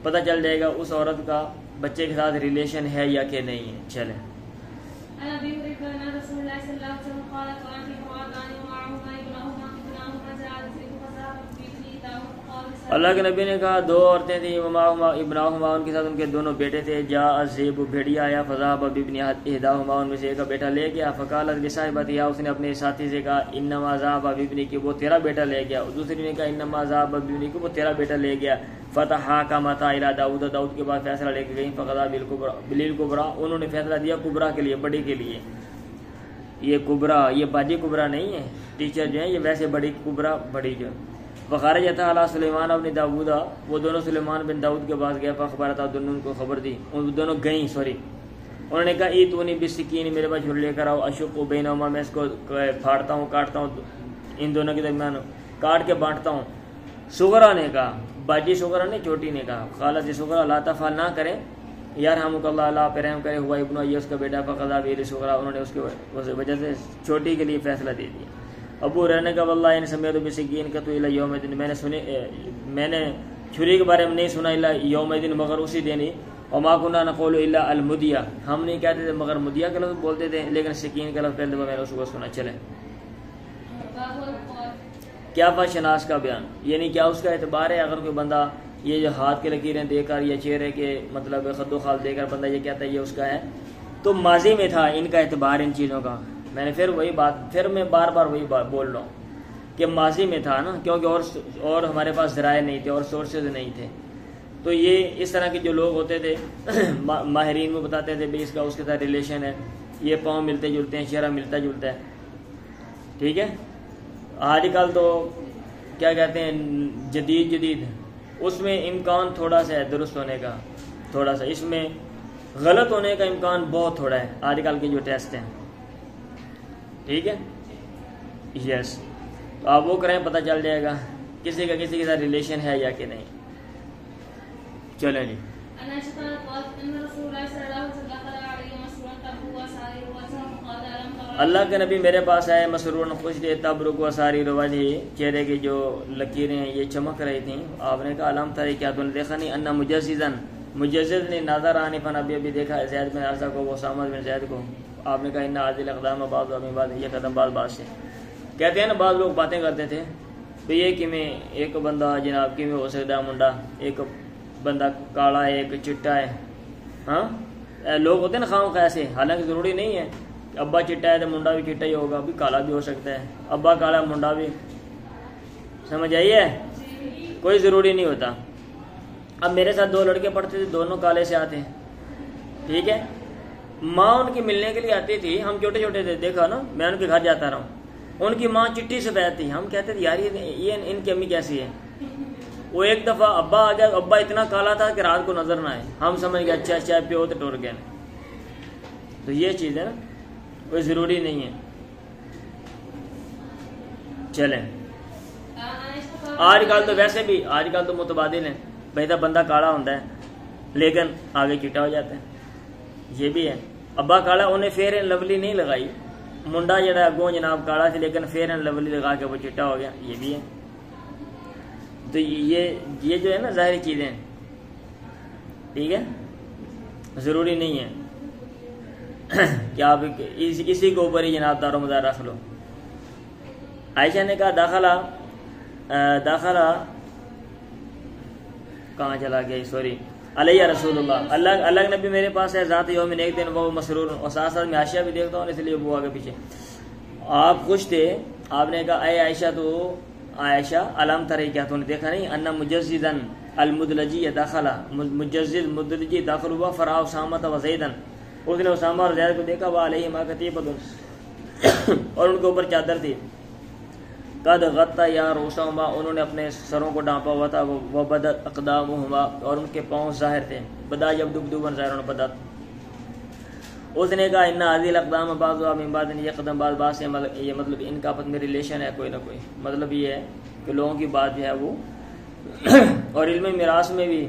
Speaker 1: پتہ چل جائے گا اس عورت کا بچے کے ساتھ ریلیشن ہے یا کہ نہیں ہے. چلیں. اللہ کے نبی نے کہا دو عورتیں تھیں، ابناہما، ان کے ساتھ ان کے دونوں بیٹے تھے. جاء الذئب، بھیڑیا آیا، فذهب بابن احداہما، ان میں سے ایک کا بیٹا لے گیا. فقالت لصاحبتها، اس نے اپنے ساتھی سے کہا انما ذهب بابنک، وہ تیرا بیٹا لے گیا. دوسری نے کہا انما ذهب بابنک، وہ تیرا بیٹا لے گیا. فتحاکمتا الی داؤد، داؤد کے بعد فیصلہ لے کے گئی. فقضى بالکبریٰ، انہوں نے فیصلہ دیا کبریٰ کے لیے، بڑی کے لیے. یہ کبریٰ، یہ باجی کبریٰ نہیں ہے، ٹیچر جو ہیں یہ ویسے بڑی کبریٰ، بڑی جو. وخرجتا علی سلیمان ابن داؤد، وہ دونوں سلیمان بن داؤد کے پاس گیا. فاخبرتا، دونوں کو خبر دی، ان دونوں گئیں. انہوں نے کہا ایتونی بالسکین، میرے پاس چھری لے کر آؤ. اشق بینہما، میں اس کو پھاڑتا ہوں، کاٹتا ہوں، ان دونوں کے درمیان کاٹ کے بانٹتا ہوں. صغرا نے کہا، باجی صغرا نے، چھوٹی نے کہا، خالت صغرا لا تفعل، نہ کریں، یرحمک اللہ، اللہ پہ رحم کرے. ہوا ابن، یہ اس کا بیٹا. فقضى به صغرا، انہوں نے اس کی وجہ سے چھوٹی کے لیے فیصلہ دے دیا. ابو رہنے کا واللہ ان سمیت بسکین کا تو الی یوم الدین، میں نے چھری کے بارے میں نہیں سنا الا یوم الدین، مگر اسی دن ہی. وما كنا نقول الا المدیہ، ہم نہیں کہتے تھے مگر مدیہ کا لفظ بولتے تھے، لیکن سکین کا لفظ پہلے دفعہ میں نے اس کو سنا. چلیں. کیا شناس کا بیان، یعنی کیا اس کا اعتبار ہے اگر کوئی بندہ یہ جو ہاتھ کے لکیریں دے کر یا چہرے کے مطلب خد و خال دے کر بندہ یہ کہتا ہے یہ اس کا ہے، تو ماضی میں تھا ان کا اعتبار ان چیزوں کا. میں نے پھر میں بار بار وہی بات بول رہا ہوں کہ ماضی میں تھا نا، کیونکہ اور ہمارے پاس ذرائع نہیں تھے اور سورسز نہیں تھے. تو یہ اس طرح کے جو لوگ ہوتے تھے ماہرین وہ بتاتے تھے بھائی اس کا اس کے ساتھ ریلیشن ہے، یہ پاؤں ملتے جلتے ہیں، چہرہ ملتا جلتا ہے. ٹھیک ہے. آج کل تو کیا کہتے ہیں جدید اس میں امکان تھوڑا سا ہے درست ہونے کا، تھوڑا سا اس میں غلط ہونے کا امکان بہت تھوڑا ہے آج کل کے جو ٹیسٹ ہیں. ٹھیک ہے. یس. تو آپ وہ کریں پتہ چل جائے گا کسی کا کسی کے ساتھ ریلیشن ہے یا کہ نہیں. چلیں جی. اللہ کے نبی میرے پاس آئے مسرور خوش تھے، تب رکو ساری روادی، چہرے کی جو لکیریں ہیں یہ چمک رہی تھیں. آپ نے کہا علام تھا کیا تم نے دیکھا نہیں، انا مجزز نے نظر آنے فن ابھی دیکھا زید بن عرصہ کو، وہ اسامہ بن زید کو. آپ نے کہا ان عادل اقدام بعض ابھی بعد، یہ قدم بعض سے کہتے ہیں نا. بعض لوگ باتیں کرتے تھے تو یہ کہ میں ایک بندہ جناب کی میں ہو سکتا منڈا، ایک بندہ کالا ہے ایک چٹا ہے. ہاں لوگ ہوتے ہیں نا خام خواہ سے، حالانکہ ضروری نہیں ہے ابا چٹا ہے تو منڈا بھی چٹا ہی ہوگا، ابھی کالا بھی ہو سکتا ہے، ابا کالا منڈا بھی. سمجھ آئیے، کوئی ضروری نہیں ہوتا. اب میرے ساتھ 2 لڑکے پڑھتے تھے، دونوں کالے سے آتے ہیں. ٹھیک ہے. ماں ان کی ملنے کے لیے آتی تھی، ہم چھوٹے چھوٹے تھے، دیکھا نا میں ان کے گھر جاتا رہا ہوں، ان کی ماں چٹی سفید تھی. ہم کہتے تھے یار یہ ان کی امی کیسی ہے. وہ ایک دفعہ ابا آ گیا، ابا اتنا کالا تھا کہ رات کو نظر نہ آئے. ہم سمجھ گئے اچھا پیو تو ٹور گئے. تو یہ چیز ہے نا، کوئی ضروری نہیں ہے. چلیں. آج کل تو ویسے بھی آج کل تو متبادل ہیں، پہلے بندہ کالا ہوتا ہے لیکن آگے چٹا ہو جاتا ہے. یہ بھی ہے. ابا کالا انہیں فیئر اینڈ لولی نہیں لگائی، منڈا جڑا اگوں جناب کالا تھی لیکن فیئر اینڈ لولی لگا کے وہ چٹا ہو گیا. یہ بھی ہے. تو یہ جو ہے نا ظاہری چیزیں، ٹھیک ہے، ضروری نہیں ہے کہ آپ اسی کے اوپر ہی جناب دار و مدار رکھ لو. عائشہ نے کہا داخلہ کہاں چلا گیا، سوری، علیہ رسول اللہ نبی میرے پاس ہے ذات یوم، ایک دن وہ مسرور، اور ساتھ ساتھ میں عائشہ بھی دیکھتا ہوں اس لیے وہ آگے پیچھے. آپ خوش تھے. آپ نے کہا اے عائشہ، تو عائشہ علام ترے کیا تو نے دیکھا نہیں، ان مجززا المدلجی داخلہ، مجزز مدلجی داخل ہوا، فرا اسامہ و زیدن، اس نے اسامہ اور زید کو دیکھا، وہ علیہما کتیبۃ، اور ان کے اوپر چادر تھی، قد غطا یا روسہما، انہوں نے اپنے سروں کو ڈانپا ہوا تھا، وہ بدت اقدامہما، اور ان کے پاؤں ظاہر تھے، بدا جب دبدوبن ظاہر بدت. اس نے کہا ان عادل اقدام بعض من بعض، یہ قدم بعض سے، یہ مطلب ان کا آپس میں ریلیشن ہے کوئی نہ کوئی. مطلب یہ ہے کہ لوگوں کی بات جو ہے وہ اور علم میراث میں بھی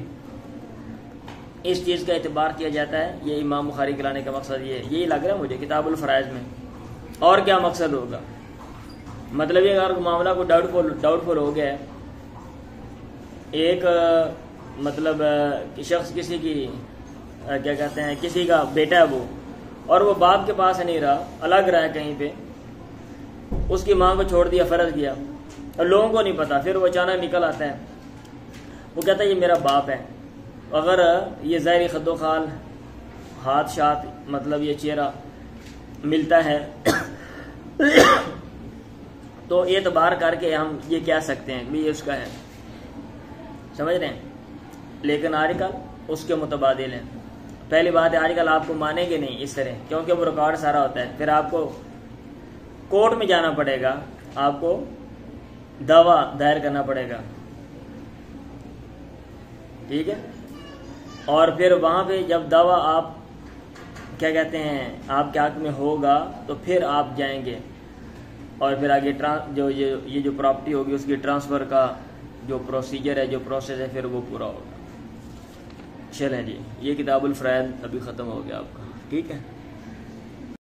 Speaker 1: اس چیز کا اعتبار کیا جاتا ہے. یہ امام بخاری کے لانے کا مقصد یہی لگ رہا ہے مجھے کتاب الفرائض میں. اور کیا مقصد ہوگا؟ مطلب یہ اگر معاملہ کو ڈاؤٹ فل ہو گیا ہے، ایک مطلب شخص کسی کی کیا کہتے ہیں کسی کا بیٹا ہے وہ، اور وہ باپ کے پاس نہیں رہا، الگ رہا کہیں پہ، اس کی ماں کو چھوڑ دیا، فرض کیا، اور لوگوں کو نہیں پتا، پھر وہ اچانک نکل آتا ہے، وہ کہتا ہے یہ میرا باپ ہے. اگر یہ ظاہری خد و خال، ہاتھ شات، مطلب یہ چہرہ ملتا ہے تو اعتبار کر کے ہم یہ کہہ سکتے ہیں کہ یہ اس کا ہے. سمجھ رہے ہیں؟ لیکن آج کل اس کے متبادل ہیں. پہلی بات ہے آج کل آپ کو مانیں گے نہیں اس طرح، کیونکہ وہ ریکارڈ سارا ہوتا ہے، پھر آپ کو کورٹ میں جانا پڑے گا، آپ کو دعویٰ دائر کرنا پڑے گا. ٹھیک ہے. اور پھر وہاں پہ جب دعویٰ آپ کیا کہتے ہیں آپ کے حق میں ہوگا تو پھر آپ جائیں گے، اور پھر آگے یہ جو پراپرٹی ہوگی اس کی ٹرانسفر کا جو پروسیجر ہے، جو پروسیس ہے، پھر وہ پورا ہوگا. چلیں جی، یہ کتاب الفرائض ابھی ختم ہو گیا آپ کا. ٹھیک ہے.